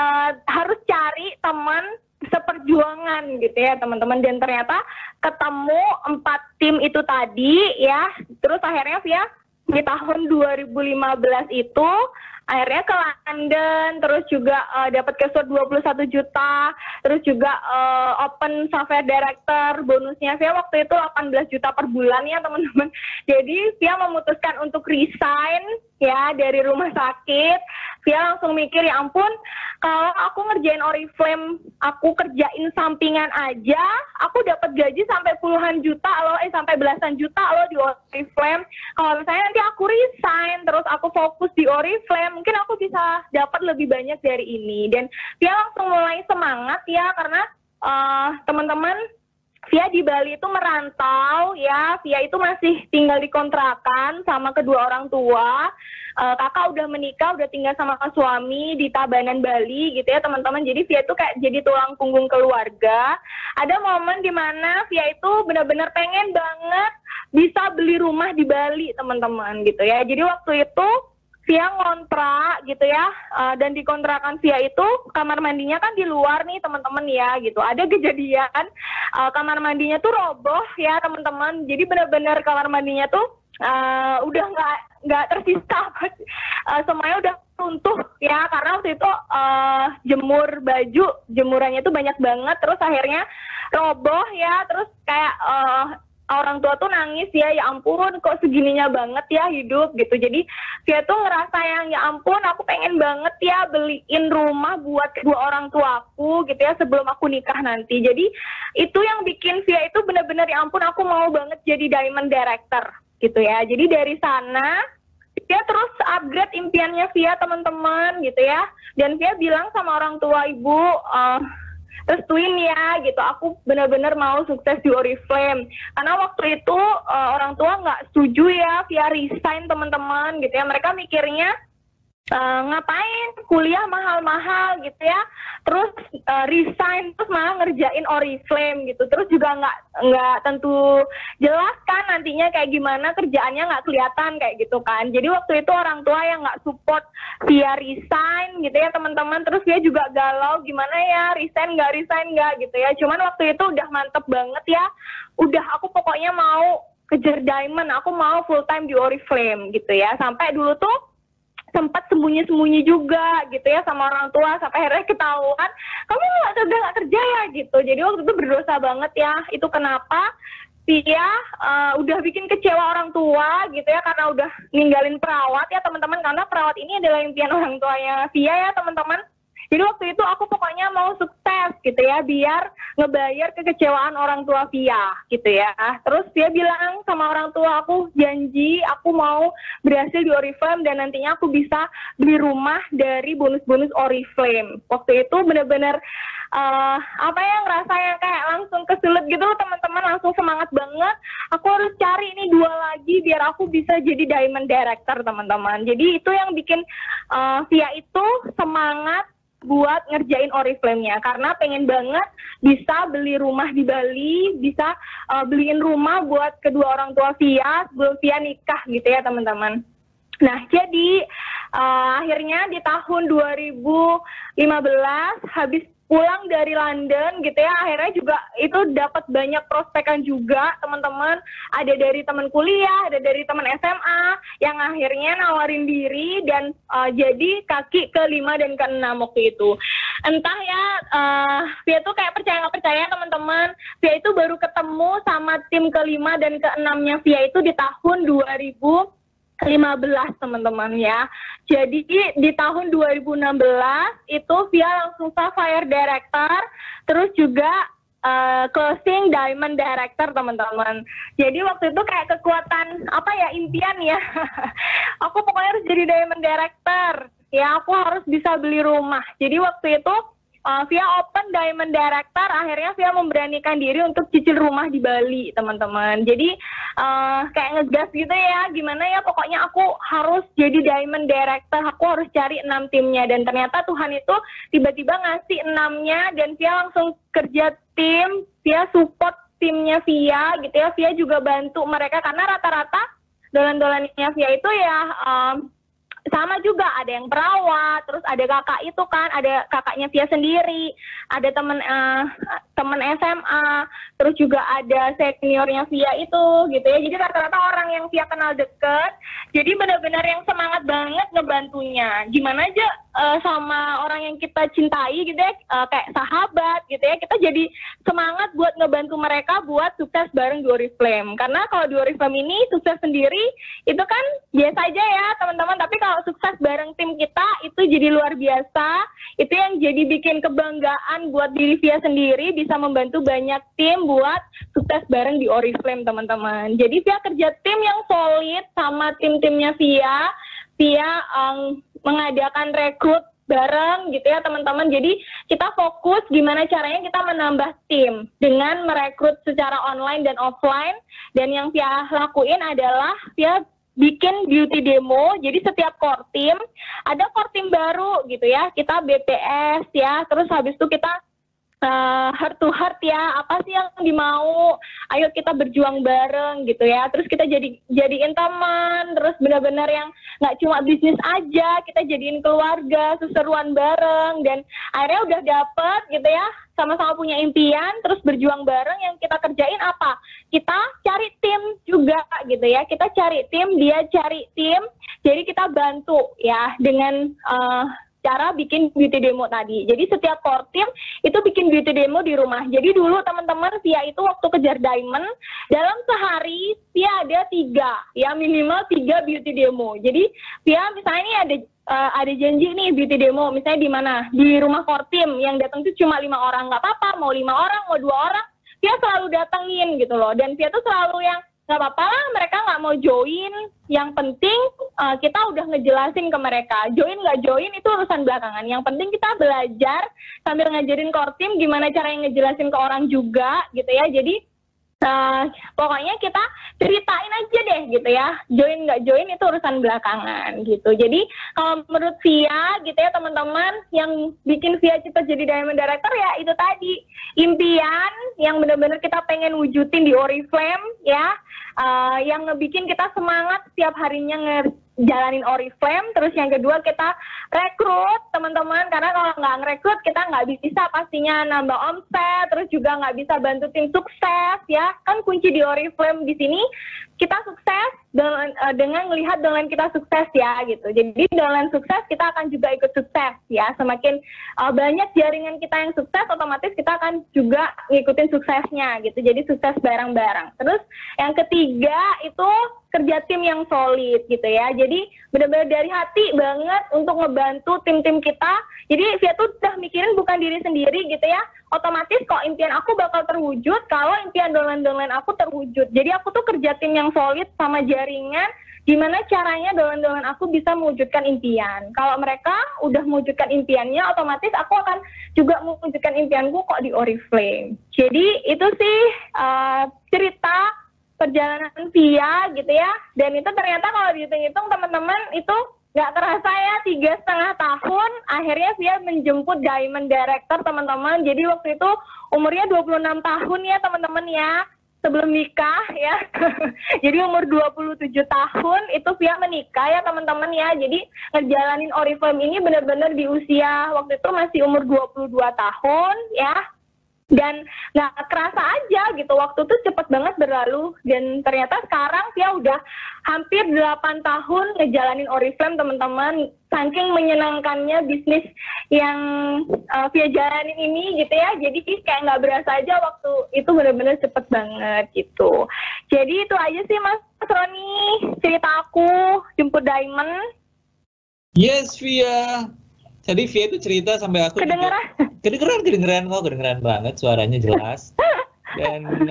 [SPEAKER 2] harus cari teman seperjuangan gitu ya teman-teman, dan ternyata ketemu 4 tim itu tadi ya. Terus akhirnya Via di tahun 2015 itu akhirnya ke London, terus juga dapat cashflow 21 juta, terus juga open Sapphire Director, bonusnya Via waktu itu 18 juta per bulan ya teman-teman. Jadi Via memutuskan untuk resign ya dari rumah sakit. Via langsung mikir, ya ampun, kalau aku ngerjain Oriflame, aku kerjain sampingan aja, aku dapat gaji sampai puluhan juta loh, sampai belasan juta loh di Oriflame. Kalau misalnya nanti aku resign, terus aku fokus di Oriflame, mungkin aku bisa dapat lebih banyak dari ini. Dan Via langsung mulai semangat ya, karena teman-teman, Via di Bali itu merantau ya. Via itu masih tinggal di kontrakan sama kedua orang tua. Kakak udah menikah, udah tinggal sama suami di Tabanan, Bali gitu ya teman-teman. Jadi Via itu kayak jadi tulang punggung keluarga. Ada momen dimana Via itu benar-benar pengen banget bisa beli rumah di Bali teman-teman gitu ya. Jadi waktu itu Via ngontrak gitu ya, dan di kontrakan Via itu kamar mandinya kan di luar nih teman-teman ya gitu. Ada kejadian kamar mandinya tuh roboh ya teman-teman. Jadi benar-benar kamar mandinya tuh udah nggak tersisa, semuanya udah runtuh ya, karena waktu itu jemur baju, jemurannya tuh banyak banget, terus akhirnya roboh ya. Terus kayak orang tua tuh nangis ya ampun kok segininya banget ya hidup gitu. Jadi Via tuh ngerasa yang ya ampun aku pengen banget ya beliin rumah buat kedua orang tuaku gitu ya sebelum aku nikah nanti. Jadi itu yang bikin Via itu benar-benar ya ampun aku mau banget jadi Diamond Director gitu ya. Jadi dari sana Via terus upgrade impiannya Via teman-teman gitu ya. Dan Via bilang sama orang tua, ibu restuin ya gitu, aku benar-benar mau sukses di Oriflame. Karena waktu itu orang tua nggak setuju ya Via resign teman-teman gitu ya. Mereka mikirnya ngapain kuliah mahal-mahal gitu ya, terus resign terus malah ngerjain Oriflame gitu. Terus juga nggak tentu jelas kan nantinya kayak gimana, kerjaannya nggak kelihatan kayak gitu kan. Jadi waktu itu orang tua yang nggak support Via resign gitu ya teman-teman. Terus dia juga galau gimana ya, resign nggak gitu ya. Cuman waktu itu udah mantep banget ya, udah aku pokoknya mau kejar diamond, aku mau full time di Oriflame gitu ya. Sampai dulu tuh sempat sembunyi-sembunyi juga gitu ya sama orang tua, sampai akhirnya ketahuan kamu nggak kerja ya gitu. Jadi waktu itu berdosa banget ya. Itu kenapa Via udah bikin kecewa orang tua gitu ya, karena udah ninggalin perawat ya teman-teman, karena perawat ini adalah impian orang tuanya Via ya teman-teman. Jadi waktu itu aku pokoknya mau sukses gitu ya, biar ngebayar kekecewaan orang tua Via gitu ya. Terus dia bilang sama orang tua, aku janji aku mau berhasil di Oriflame dan nantinya aku bisa beli rumah dari bonus-bonus Oriflame. Waktu itu bener-bener ngerasa yang kayak langsung kesulit gitu teman-teman, langsung semangat banget. Aku harus cari ini 2 lagi biar aku bisa jadi Diamond Director teman-teman. Jadi itu yang bikin Via itu semangat buat ngerjain Oriflame-nya, karena pengen banget bisa beli rumah di Bali, bisa beliin rumah buat kedua orang tua Via sebelum Via nikah gitu ya teman-teman. Nah jadi akhirnya di tahun 2015 habis pulang dari London gitu ya, akhirnya juga itu dapat banyak prospekan juga teman-teman. Ada dari teman kuliah, ada dari teman SMA yang akhirnya nawarin diri dan jadi kaki ke-5 dan ke-6 waktu itu. Entah ya, Via tuh kayak percaya nggak percaya teman-teman, Via itu baru ketemu sama tim ke-5 dan ke-6-nya Via itu di tahun 2015 teman-teman ya. Jadi di tahun 2016 itu Via langsung Sapphire Director, terus juga closing Diamond Director teman-teman. Jadi waktu itu kayak kekuatan impian ya. Aku pokoknya harus jadi Diamond Director. Ya aku harus bisa beli rumah. Jadi waktu itu Via open Diamond Director, akhirnya Via memberanikan diri untuk cicil rumah di Bali teman-teman. Jadi kayak ngegas gitu ya, gimana ya pokoknya aku harus jadi Diamond Director, aku harus cari 6 timnya. Dan ternyata Tuhan itu tiba-tiba ngasih 6-nya dan Via langsung kerja tim, Via support timnya Via gitu ya. Via juga bantu mereka karena rata-rata dolan-dolannya Via itu ya sama juga, ada yang perawat, terus ada kakak itu kan, ada kakaknya Via sendiri, ada temen SMA, terus juga ada seniornya Via itu gitu ya. Jadi rata-rata orang yang Via kenal deket, jadi benar-benar yang semangat banget ngebantunya. Gimana aja sama orang yang kita cintai gitu ya, kayak sahabat gitu ya, kita jadi semangat buat ngebantu mereka buat sukses bareng di Oriflame. Karena kalau di Oriflame ini sukses sendiri itu kan biasa aja ya teman-teman, tapi kalau sukses bareng tim kita itu jadi luar biasa. Itu yang jadi bikin kebanggaan buat diri Via sendiri, bisa membantu banyak tim buat sukses bareng di Oriflame teman-teman. Jadi Via kerja tim yang solid sama tim-timnya Via mengadakan rekrut bareng gitu ya teman-teman. Jadi kita fokus gimana caranya kita menambah tim dengan merekrut secara online dan offline. Dan yang Via lakuin adalah Via bikin beauty demo. Jadi setiap core team ada core team baru gitu ya, kita BPS ya, terus habis itu kita heart to heart ya, apa sih yang dimau, ayo kita berjuang bareng gitu ya. Terus kita jadiin teman, terus benar-benar yang nggak cuma bisnis aja, kita jadiin keluarga, seseruan bareng. Dan akhirnya udah dapet gitu ya, sama-sama punya impian, terus berjuang bareng. Yang kita kerjain apa? Kita cari tim juga gitu ya, kita cari tim, dia cari tim, jadi kita bantu ya dengan cara bikin beauty demo tadi. Jadi setiap core team itu bikin beauty demo di rumah. Jadi dulu teman-teman Via itu waktu kejar Diamond, dalam sehari Via ada 3, ya minimal 3 beauty demo. Jadi Via misalnya ini ada janji nih beauty demo, misalnya di mana? Di rumah core team, yang datang itu cuma 5 orang, nggak apa-apa, mau 5 orang, mau 2 orang, Via selalu datengin gitu loh. Dan Via tuh selalu yang nggak apa-apa lah mereka nggak mau join, yang penting kita udah ngejelasin ke mereka, join nggak join itu urusan belakangan, yang penting kita belajar sambil ngajarin core team gimana cara yang ngejelasin ke orang juga gitu ya. Jadi pokoknya kita ceritain aja deh gitu ya, join nggak join itu urusan belakangan gitu. Jadi kalau menurut Via gitu ya teman-teman, yang bikin Via cita jadi Diamond Director ya itu tadi, impian yang benar-benar kita pengen wujudin di Oriflame ya, yang ngebikin kita semangat setiap harinya jalanin Oriflame, terus yang kedua kita rekrut teman-teman, karena kalau nggak ngerekrut kita nggak bisa pastinya nambah omset, terus juga nggak bisa bantu tim sukses ya. Kan kunci di Oriflame di sini kita sukses dengan melihat downline kita sukses ya gitu. Jadi downline sukses kita akan juga ikut sukses ya. Semakin banyak jaringan kita yang sukses, otomatis kita akan juga ngikutin suksesnya gitu. Jadi sukses bareng-bareng. Terus yang ketiga itu kerja tim yang solid gitu ya. Jadi benar-benar dari hati banget untuk ngebantu tim-tim kita. Jadi Via tuh udah mikirin bukan diri sendiri gitu ya. Otomatis kok impian aku bakal terwujud kalau impian downline-downline aku terwujud. Jadi aku tuh kerja tim yang solid sama jaringan, gimana caranya downline-downline aku bisa mewujudkan impian. Kalau mereka udah mewujudkan impiannya, otomatis aku akan juga mewujudkan impianku kok di Oriflame. Jadi itu sih cerita perjalanan Via gitu ya. Dan itu ternyata kalau dihitung-hitung teman-teman itu nggak terasa ya 3,5 tahun akhirnya Via menjemput Diamond Director teman-teman. Jadi waktu itu umurnya 26 tahun ya teman-teman ya, sebelum nikah ya. Jadi umur 27 tahun itu Via menikah ya teman-teman ya. Jadi ngejalanin Oriflame ini benar-benar di usia waktu itu masih umur 22 tahun ya. Dan nggak kerasa aja gitu, waktu tuh cepet banget berlalu. Dan ternyata sekarang Via udah hampir 8 tahun ngejalanin Oriflame teman-teman. Saking menyenangkannya bisnis yang Via jalanin ini gitu ya. Jadi kayak nggak berasa aja waktu itu, bener-bener cepet banget gitu. Jadi itu aja sih Mas Roni, cerita aku jemput Diamond.
[SPEAKER 1] Yes, Via. Tadi Via itu cerita sampai aku kedengeran kok, kedengeran banget, suaranya jelas. Dan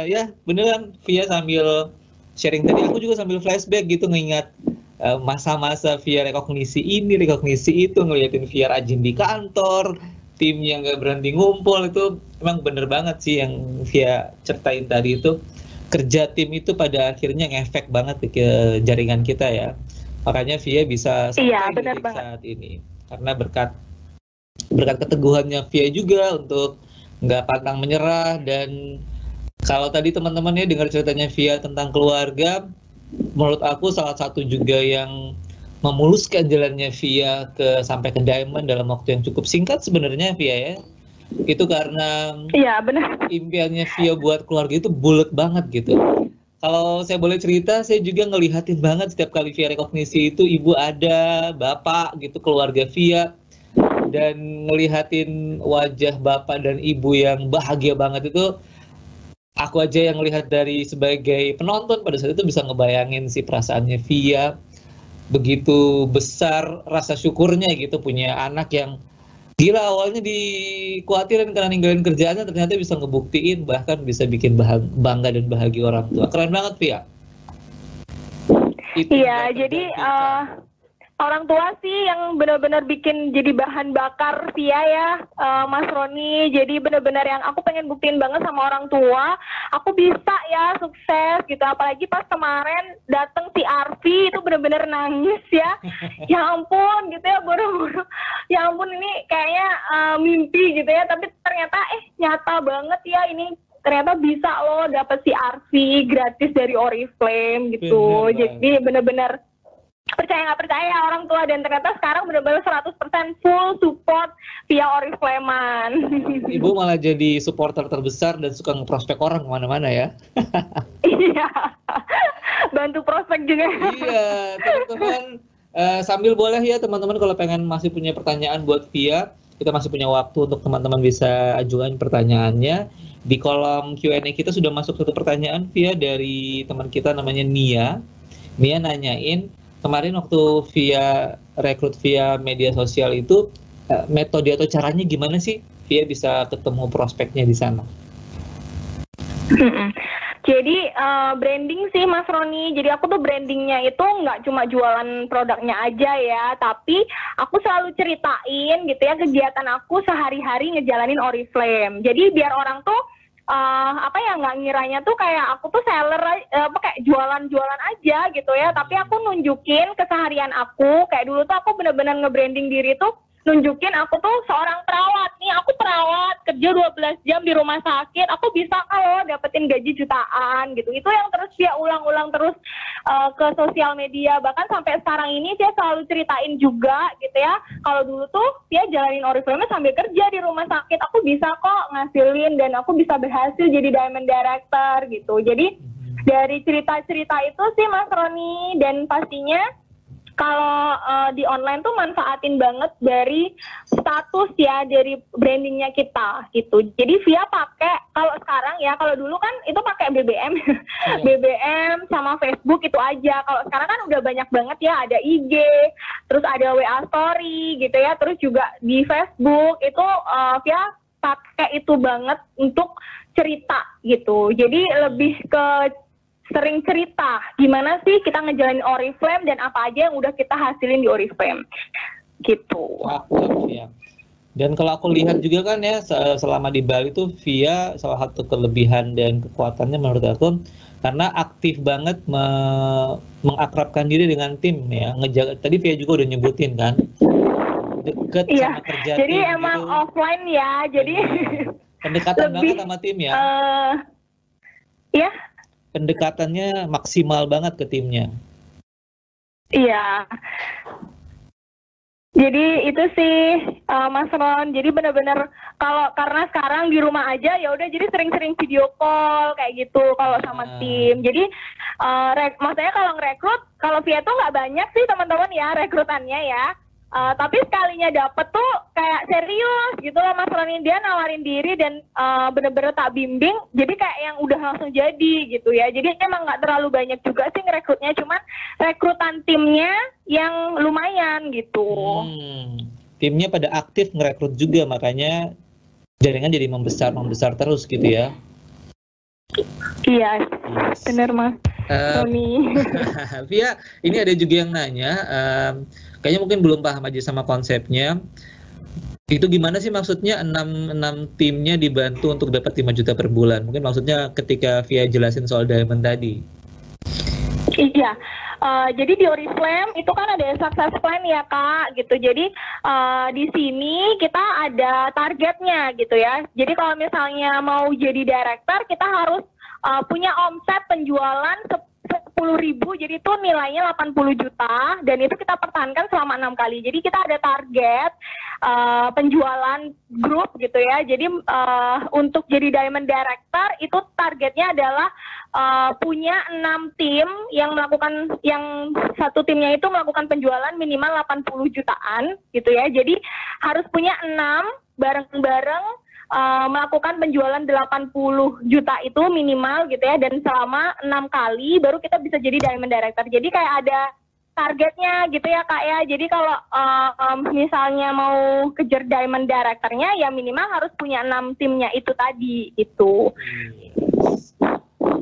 [SPEAKER 1] ya beneran Via sambil sharing tadi, aku juga sambil flashback gitu, ngingat masa-masa Via rekognisi ini, rekognisi itu, ngeliatin Via rajin di kantor, tim yang gak berhenti ngumpul. Itu emang bener banget sih yang Via ceritain tadi itu. Kerja tim itu pada akhirnya ngefek banget ke jaringan kita ya. Makanya Via bisa sampai di saat ini. Karena berkat keteguhannya Via juga untuk nggak pantang menyerah. Dan kalau tadi teman-teman ya dengar ceritanya Via tentang keluarga, menurut aku salah satu juga yang memuluskan jalannya Via sampai ke Diamond dalam waktu yang cukup singkat sebenarnya Via ya. Itu karena
[SPEAKER 2] benar.
[SPEAKER 1] Impiannya Via buat keluarga itu bulat banget gitu. Kalau saya boleh cerita, saya juga ngelihatin banget setiap kali Via rekognisi itu ibu ada, bapak gitu, keluarga Via. Dan ngelihatin wajah bapak dan ibu yang bahagia banget itu, aku aja yang ngelihat dari sebagai penonton pada saat itu bisa ngebayangin sih perasaannya Via. Begitu besar rasa syukurnya gitu, punya anak yang gila, awalnya dikhawatirin karena ninggalin kerjaannya, ternyata bisa ngebuktiin, bahkan bisa bikin bangga dan bahagia orang tua. Keren banget, Via.
[SPEAKER 2] Iya, jadi orang tua sih yang benar-benar bikin jadi bahan bakar Via ya, Mas Roni. Jadi benar-benar yang aku pengen buktiin banget sama orang tua, aku bisa ya sukses gitu. Apalagi pas kemarin dateng si Arfi itu benar-benar nangis ya. Ya ampun gitu ya, buru-buru. Ya ampun, ini kayaknya mimpi gitu ya. Tapi ternyata nyata banget ya ini. Ternyata bisa loh dapet si Arfi gratis dari Oriflame gitu. Jadi benar-benar percaya nggak percaya orang tua, dan ternyata sekarang benar-benar 100% full support via Oriflame-an.
[SPEAKER 1] Ibu malah jadi supporter terbesar dan suka ngeprospek orang kemana-mana ya.
[SPEAKER 2] Iya, bantu prospek juga.
[SPEAKER 1] Iya, teman-teman, sambil boleh ya teman-teman kalau pengen masih punya pertanyaan buat Via, kita masih punya waktu untuk teman-teman bisa ajukan pertanyaannya. Di kolom Q&A kita sudah masuk satu pertanyaan Via dari teman kita namanya Nia. Nia nanyain, kemarin waktu Via rekrut via media sosial itu, metode atau caranya gimana sih Via bisa ketemu prospeknya di sana?
[SPEAKER 2] Jadi branding sih Mas Roni. Jadi aku tuh brandingnya itu nggak cuma jualan produknya aja ya, tapi aku selalu ceritain gitu ya kegiatan aku sehari-hari ngejalanin Oriflame. Jadi biar orang tuh nggak ngiranya tuh kayak aku tuh seller kayak jualan-jualan aja gitu ya, tapi aku nunjukin keseharian aku. Kayak dulu tuh aku bener-bener nge-branding diri tuh nunjukin aku tuh seorang perawat. Nih aku perawat, kerja 12 jam di rumah sakit, aku bisa kalau dapetin gaji jutaan gitu. Itu yang terus dia ulang-ulang terus ke sosial media. Bahkan sampai sekarang ini dia selalu ceritain juga gitu ya. Kalau dulu tuh dia jalanin Oriflame sambil kerja di rumah sakit. Aku bisa kok ngasilin dan aku bisa berhasil jadi Diamond Director gitu. Jadi dari cerita-cerita itu sih Mas Roni, dan pastinya kalau di online tuh manfaatin banget dari status ya, dari brandingnya kita gitu. Jadi via pakai, kalau sekarang ya, kalau dulu kan itu pakai BBM, BBM sama Facebook itu aja. Kalau sekarang kan udah banyak banget ya, ada IG, terus ada WA Story gitu ya, terus juga di Facebook itu via pakai itu banget untuk cerita gitu. Jadi lebih ke sering cerita gimana sih kita ngejalanin Oriflame dan apa aja yang udah kita hasilin di Oriflame gitu.
[SPEAKER 1] Ya. Dan kalau aku lihat juga kan ya, selama di Bali tuh Via salah satu kelebihan dan kekuatannya menurut aku karena aktif banget mengakrabkan diri dengan tim ya. Tadi Via juga udah nyebutin kan, deket sama kerja
[SPEAKER 2] jadi
[SPEAKER 1] tim
[SPEAKER 2] emang
[SPEAKER 1] gitu.
[SPEAKER 2] Offline ya, jadi
[SPEAKER 1] pendekatan banget sama tim ya.
[SPEAKER 2] Iya.
[SPEAKER 1] Pendekatannya maksimal banget ke timnya.
[SPEAKER 2] Iya. Jadi itu sih Mas Ron. Jadi benar-benar karena sekarang di rumah aja ya udah, jadi sering-sering video call kayak gitu kalau sama tim. Jadi maksudnya kalau ngerekrut, kalau Via tuh nggak banyak sih teman-teman ya rekrutannya ya. Tapi sekalinya dapet tuh kayak serius gitu loh Mas Roni, dia nawarin diri dan bener-bener tak bimbing, jadi kayak yang udah langsung jadi gitu ya. Jadi emang nggak terlalu banyak juga sih ngerekrutnya, cuman rekrutan timnya yang lumayan gitu.
[SPEAKER 1] Timnya pada aktif ngerekrut juga, makanya jaringan jadi membesar terus gitu ya.
[SPEAKER 2] Iya, bener Mas Roni.
[SPEAKER 1] Via, ini ada juga yang nanya, kayaknya mungkin belum paham aja sama konsepnya. Itu gimana sih maksudnya 6 timnya dibantu untuk dapat 5 juta per bulan? Mungkin maksudnya ketika Via jelasin soal Diamond tadi.
[SPEAKER 2] Iya, jadi di Oriflame itu kan ada success plan ya Kak, gitu. Jadi di sini kita ada targetnya gitu ya. Jadi kalau misalnya mau jadi director, kita harus punya omset penjualan 10.000, jadi itu nilainya 80 juta dan itu kita pertahankan selama 6 kali. Jadi kita ada target penjualan grup gitu ya. Jadi untuk jadi Diamond Director itu targetnya adalah punya 6 tim yang satu timnya itu melakukan penjualan minimal 80 jutaan gitu ya. Jadi harus punya 6 bareng-bareng melakukan penjualan 80 juta itu minimal gitu ya, dan selama 6 kali baru kita bisa jadi Diamond Director. Jadi kayak ada targetnya gitu ya Kak ya. Jadi kalau misalnya mau kejar Diamond Directornya ya minimal harus punya 6 timnya itu tadi itu.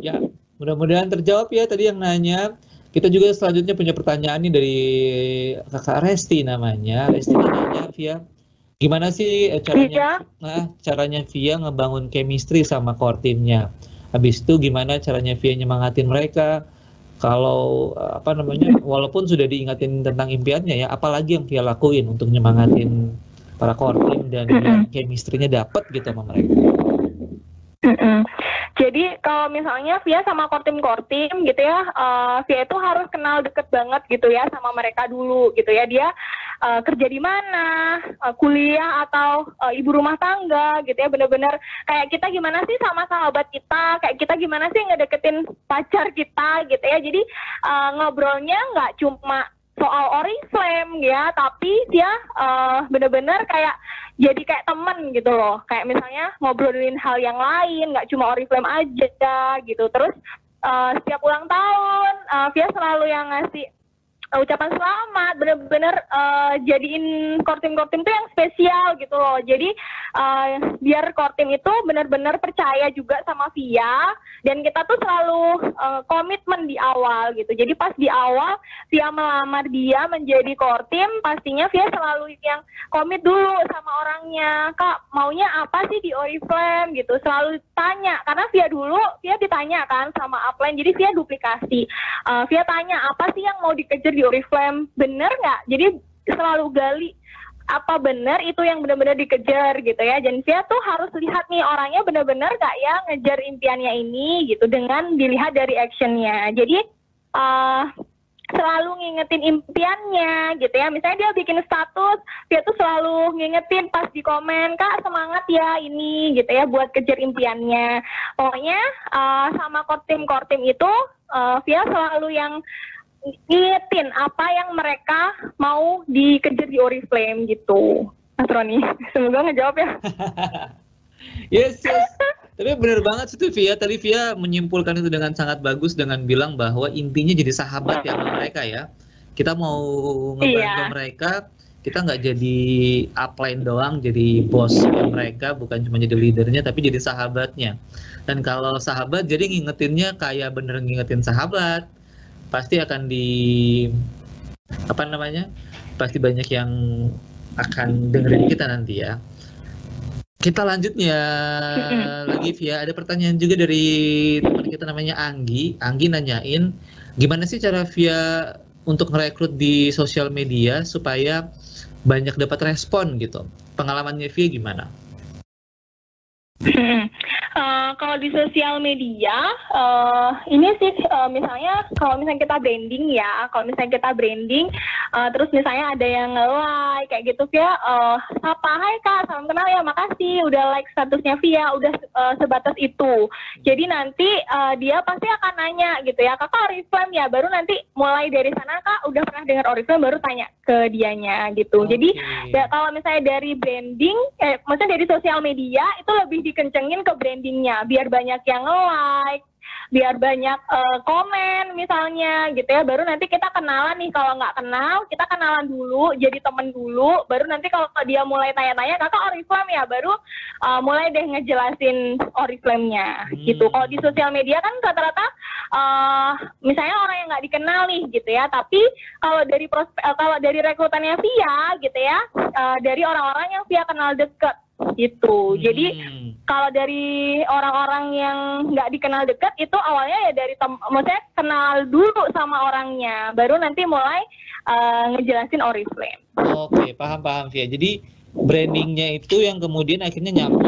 [SPEAKER 1] Ya, mudah-mudahan terjawab ya tadi yang nanya. Kita juga selanjutnya punya pertanyaan nih dari Kakak Resti namanya. Resti nanya, Via, gimana sih caranya Via ngebangun chemistry sama core timnya? Habis itu gimana caranya Via nyemangatin mereka? Kalau walaupun sudah diingatin tentang impiannya ya, apalagi yang Via lakuin untuk nyemangatin para core team dan chemistry-nya dapat gitu sama mereka?
[SPEAKER 2] Jadi kalau misalnya Via sama core team gitu ya, Via itu harus kenal deket banget gitu ya sama mereka dulu gitu ya. Dia kerja di mana, kuliah atau ibu rumah tangga gitu ya. Bener-bener kayak kita gimana sih sama sahabat kita, kayak kita gimana sih ngedeketin pacar kita gitu ya. Jadi ngobrolnya nggak cuma soal Oriflame ya, tapi dia bener-bener kayak jadi kayak temen gitu loh. Kayak misalnya ngobrolin hal yang lain, nggak cuma Oriflame aja gitu. Terus setiap ulang tahun Via selalu yang ngasih ucapan selamat, bener-bener jadiin core team tuh yang spesial gitu loh. Jadi biar core team itu bener-bener percaya juga sama Via, dan kita tuh selalu komitmen di awal gitu. Jadi pas di awal Via melamar dia menjadi core team, pastinya Via selalu yang komit dulu sama orangnya. Kak, maunya apa sih di Oriflame gitu, selalu tanya. Karena Via ditanya kan sama upline, jadi Via duplikasi. Via tanya apa sih yang mau dikejar di Oriflame, bener nggak? Jadi selalu gali apa benar itu yang benar-benar dikejar gitu ya. Dan Via tuh harus lihat nih orangnya benar-benar gak ya ngejar impiannya ini gitu dengan dilihat dari actionnya. Jadi selalu ngingetin impiannya gitu ya. Misalnya dia bikin status, dia tuh selalu ngingetin pas di komen, Kak semangat ya ini gitu ya buat kejar impiannya. Pokoknya sama kortim itu Via selalu yang ngingetin apa yang mereka mau dikejar di Oriflame gitu. Mas Roni, semoga ngejawab ya.
[SPEAKER 1] Yes. Tapi benar banget sih Via. Tadi Via menyimpulkan itu dengan sangat bagus dengan bilang bahwa intinya jadi sahabat ya sama mereka ya. Kita mau ngebantu mereka, kita nggak jadi upline doang, jadi bos mereka, bukan cuma jadi leadernya, tapi jadi sahabatnya. Dan kalau sahabat, jadi ngingetinnya kayak bener ngingetin sahabat, pasti akan pasti banyak yang akan dengerin kita nanti ya. Kita lanjutnya lagi Via, ada pertanyaan juga dari teman kita namanya Anggi. Anggi nanyain, gimana sih cara Via untuk ngerekrut di sosial media supaya banyak dapat respon gitu? Pengalamannya Via gimana?
[SPEAKER 2] Kalau di sosial media, ini sih misalnya kalau misalnya kita branding ya, terus misalnya ada yang nge-like kayak gitu Via, apa, hai Kak, salam kenal ya, makasih udah like statusnya Via, udah sebatas itu. Jadi nanti dia pasti akan nanya gitu ya, Kakak Oriflame ya, baru nanti mulai dari sana Kak udah pernah dengar Oriflame baru tanya ke dianya gitu. Jadi kalau misalnya dari branding, maksudnya dari sosial media itu lebih dikencengin ke brandingnya, biar banyak yang like, biar banyak komen misalnya gitu ya, baru nanti kita kenalan nih. Kalau nggak kenal, kita kenalan dulu, jadi temen dulu, baru nanti kalau dia mulai tanya-tanya, Kakak Oriflame ya, baru mulai deh ngejelasin Oriflame-nya gitu. Kalau di sosial media kan rata-rata misalnya orang yang nggak dikenal nih gitu ya, tapi kalau dari rekrutannya Via gitu ya, dari orang-orang yang Via kenal deket gitu. Jadi kalau dari orang-orang yang nggak dikenal dekat itu awalnya ya dari maksudnya kenal dulu sama orangnya, baru nanti mulai ngejelasin Oriflame.
[SPEAKER 1] Oke, paham Via. Jadi brandingnya itu yang kemudian akhirnya nyampe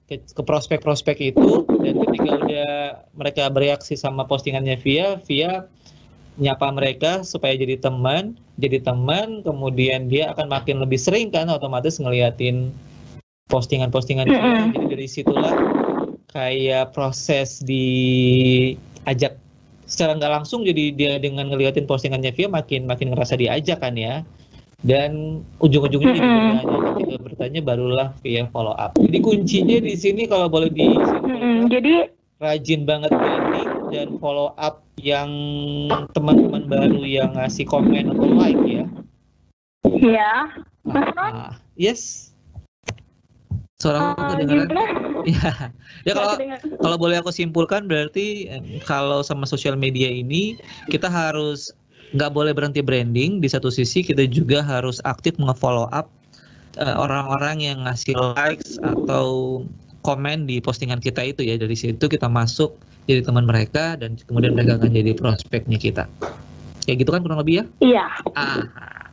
[SPEAKER 1] ke prospek-prospek itu, dan ketika udah mereka bereaksi sama postingannya Via nyapa mereka supaya jadi teman, kemudian dia akan makin lebih sering kan otomatis ngeliatin postingan-postingan Via. Jadi dari situlah kayak proses diajak secara nggak langsung, jadi dia dengan ngeliatin postingannya Via makin ngerasa diajak kan ya, dan ujung-ujungnya jadi bertanya barulah Via follow up. Jadi kuncinya di sini kalau boleh jadi rajin banget branding dan follow up yang teman-teman baru yang ngasih komen atau like ya.
[SPEAKER 2] Iya.
[SPEAKER 1] Yes. Suara aku kedengeran. Ya kalau boleh aku simpulkan berarti kalau sama sosial media ini kita harus nggak boleh berhenti branding. Di satu sisi kita juga harus aktif nge-follow up orang-orang yang ngasih likes atau komen di postingan kita itu ya. Dari situ kita masuk jadi teman mereka dan kemudian mereka akan jadi prospeknya kita. Kayak gitu kan kurang lebih ya?
[SPEAKER 2] Iya.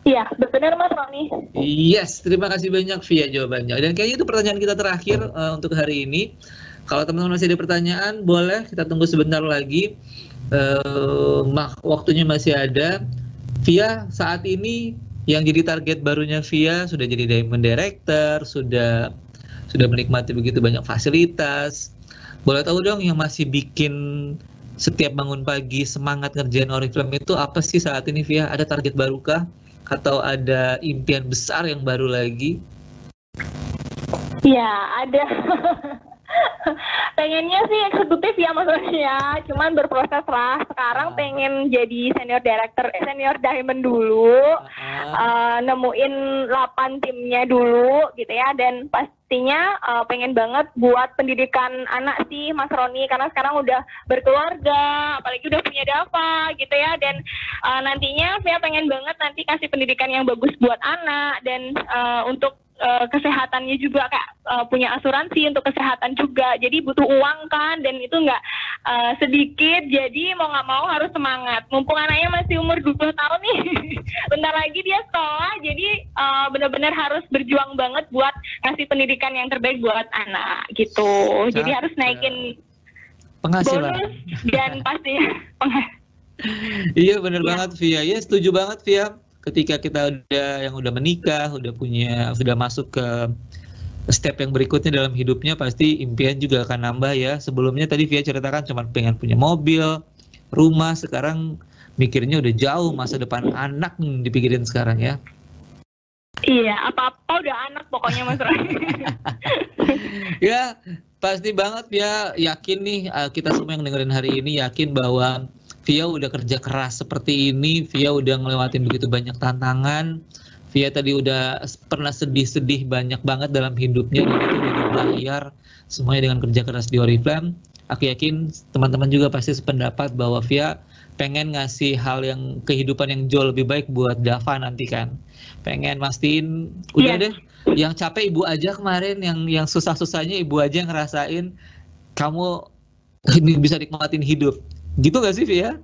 [SPEAKER 2] Iya, benar Mas Roni.
[SPEAKER 1] Yes, terima kasih banyak Via jawabannya. Dan kayaknya itu pertanyaan kita terakhir untuk hari ini. Kalau teman-teman masih ada pertanyaan, boleh kita tunggu sebentar lagi. Waktunya masih ada. Via saat ini yang jadi target barunya Via sudah jadi Diamond Director, sudah menikmati begitu banyak fasilitas. Boleh tahu dong yang masih bikin setiap bangun pagi semangat ngerjain Oriflame itu apa sih saat ini Via? Ada target barukah? Atau ada impian besar yang baru lagi?
[SPEAKER 2] Ya, ada. Pengennya sih eksekutif ya Mas Roni ya, cuman berproses lah. Sekarang pengen jadi senior diamond dulu, nemuin 8 timnya dulu gitu ya, dan pastinya pengen banget buat pendidikan anak sih Mas Roni, karena sekarang udah berkeluarga, apalagi udah punya Dava gitu ya, dan nantinya saya pengen banget nanti kasih pendidikan yang bagus buat anak, dan untuk kesehatannya juga kayak punya asuransi untuk kesehatan juga, jadi butuh uang kan, dan itu nggak sedikit, jadi mau nggak mau harus semangat. Mumpung anaknya masih umur 2 tahun nih, bentar lagi dia sekolah, jadi benar-benar harus berjuang banget buat ngasih pendidikan yang terbaik buat anak gitu. Jadi harus naikin
[SPEAKER 1] penghasilan
[SPEAKER 2] bonus dan pastinya
[SPEAKER 1] Iya bener banget Via, ya setuju banget Via. Ketika kita udah menikah, sudah masuk ke step yang berikutnya dalam hidupnya, pasti impian juga akan nambah ya. Sebelumnya tadi Via ceritakan cuma pengen punya mobil, rumah, sekarang mikirnya udah jauh masa depan anak dipikirin sekarang ya.
[SPEAKER 2] Iya, apa-apa udah anak pokoknya Mas Roni.
[SPEAKER 1] Ya, pasti banget Via, yakin nih kita semua yang dengerin hari ini yakin bahwa Via udah kerja keras seperti ini, Via udah ngelewatin begitu banyak tantangan. Via tadi udah pernah sedih-sedih banyak banget dalam hidupnya, dan itu udah dibayar semuanya dengan kerja keras di Oriflame. Aku yakin teman-teman juga pasti sependapat bahwa Via pengen ngasih hal yang kehidupan yang jauh lebih baik buat Dava nanti kan. Pengen mastiin udah deh, yang capek ibu aja kemarin, yang susah-susahnya ibu aja ngerasain, kamu bisa nikmatin hidup. Gitu gak sih Via?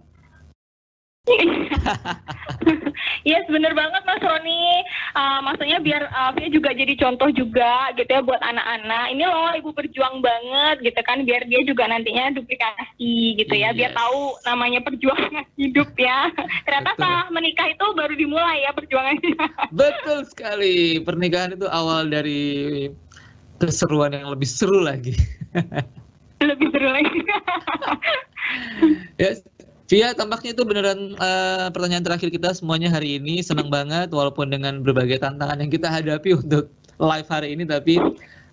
[SPEAKER 2] Yes, bener banget Mas Roni. Maksudnya biar Via juga jadi contoh juga gitu ya buat anak-anak. Ini loh ibu berjuang banget gitu kan, biar dia juga nantinya duplikasi gitu ya, biar tahu namanya perjuangan hidup ya. Ternyata setelah menikah itu baru dimulai ya perjuangannya. Betul
[SPEAKER 1] sekali. Pernikahan itu awal dari keseruan yang lebih seru lagi.
[SPEAKER 2] Lebih seru lagi.
[SPEAKER 1] Yes. Via, tampaknya itu beneran pertanyaan terakhir kita semuanya hari ini. Senang banget walaupun dengan berbagai tantangan yang kita hadapi untuk live hari ini, tapi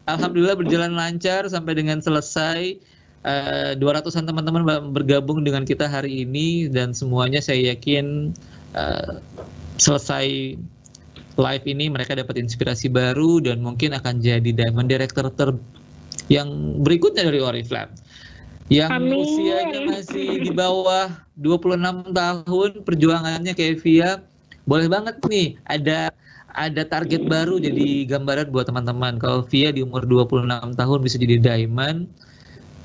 [SPEAKER 1] alhamdulillah berjalan lancar sampai dengan selesai. 200-an teman-teman bergabung dengan kita hari ini, dan semuanya saya yakin selesai live ini mereka dapat inspirasi baru dan mungkin akan jadi Diamond Director yang berikutnya dari Oriflame. Yang usianya masih di bawah 26 tahun, perjuangannya kayak Via, boleh banget nih ada target baru jadi gambaran buat teman-teman. Kalau Via di umur 26 tahun bisa jadi Diamond,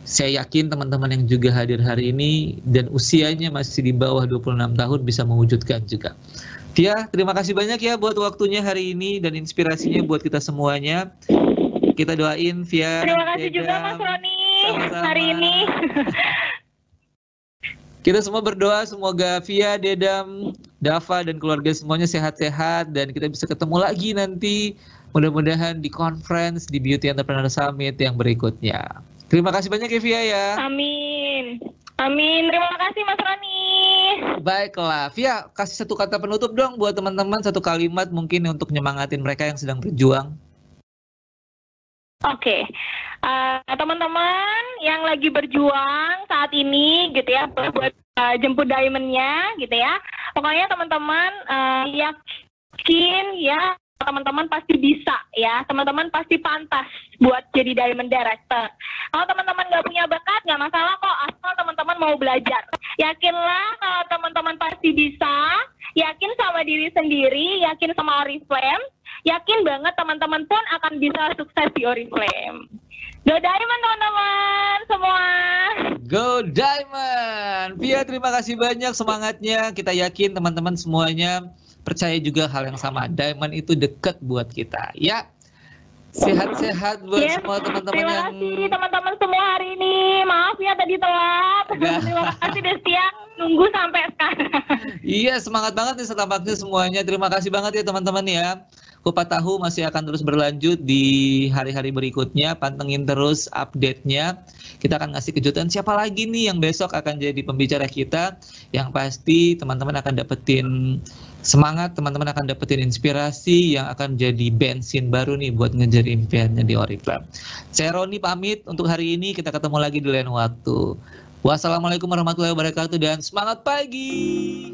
[SPEAKER 1] saya yakin teman-teman yang juga hadir hari ini dan usianya masih di bawah 26 tahun bisa mewujudkan juga. Via, terima kasih banyak ya buat waktunya hari ini dan inspirasinya buat kita semuanya. Kita doain Via.
[SPEAKER 2] Terima kasih juga Mas Roni. Sama-sama. Hari ini
[SPEAKER 1] kita semua berdoa semoga Via, Dedam, Dava dan keluarga semuanya sehat-sehat dan kita bisa ketemu lagi nanti mudah-mudahan di conference di Beauty Entrepreneur Summit yang berikutnya. Terima kasih banyak ya Via ya.
[SPEAKER 2] Amin. Amin. Terima kasih Mas Roni.
[SPEAKER 1] Baiklah, Via, kasih satu kata penutup dong buat teman-teman, satu kalimat mungkin untuk nyemangatin mereka yang sedang berjuang.
[SPEAKER 2] Oke. Teman-teman yang lagi berjuang saat ini gitu ya buat jemput diamondnya gitu ya, pokoknya teman-teman yakin ya teman-teman pasti bisa ya, teman-teman pasti pantas buat jadi Diamond Director. Kalau teman-teman nggak punya bakat nggak masalah kok, asal teman-teman mau belajar. Yakinlah kalau teman-teman pasti bisa, yakin sama diri sendiri, yakin sama Oriflame, yakin banget teman-teman pun akan bisa sukses di Oriflame. Go Diamond teman-teman semua.
[SPEAKER 1] Go Diamond. Via, terima kasih banyak semangatnya. Kita yakin teman-teman semuanya percaya juga hal yang sama. Diamond itu dekat buat kita. Ya. Sehat-sehat buat semua teman-teman
[SPEAKER 2] yang... Terima kasih teman-teman semua hari ini. Maaf ya tadi telat. Terima kasih udah siang nunggu sampai sekarang.
[SPEAKER 1] Iya, semangat banget nih tampaknya semuanya. Terima kasih banget ya teman-teman ya. Kupat Tahu masih akan terus berlanjut di hari-hari berikutnya. Pantengin terus update-nya. Kita akan ngasih kejutan siapa lagi nih yang besok akan jadi pembicara kita. Yang pasti teman-teman akan dapetin semangat, teman-teman akan dapetin inspirasi yang akan jadi bensin baru nih buat ngejar impiannya di Oriflame. Saya Roni pamit untuk hari ini. Kita ketemu lagi di lain waktu. Wassalamualaikum warahmatullahi wabarakatuh dan semangat pagi.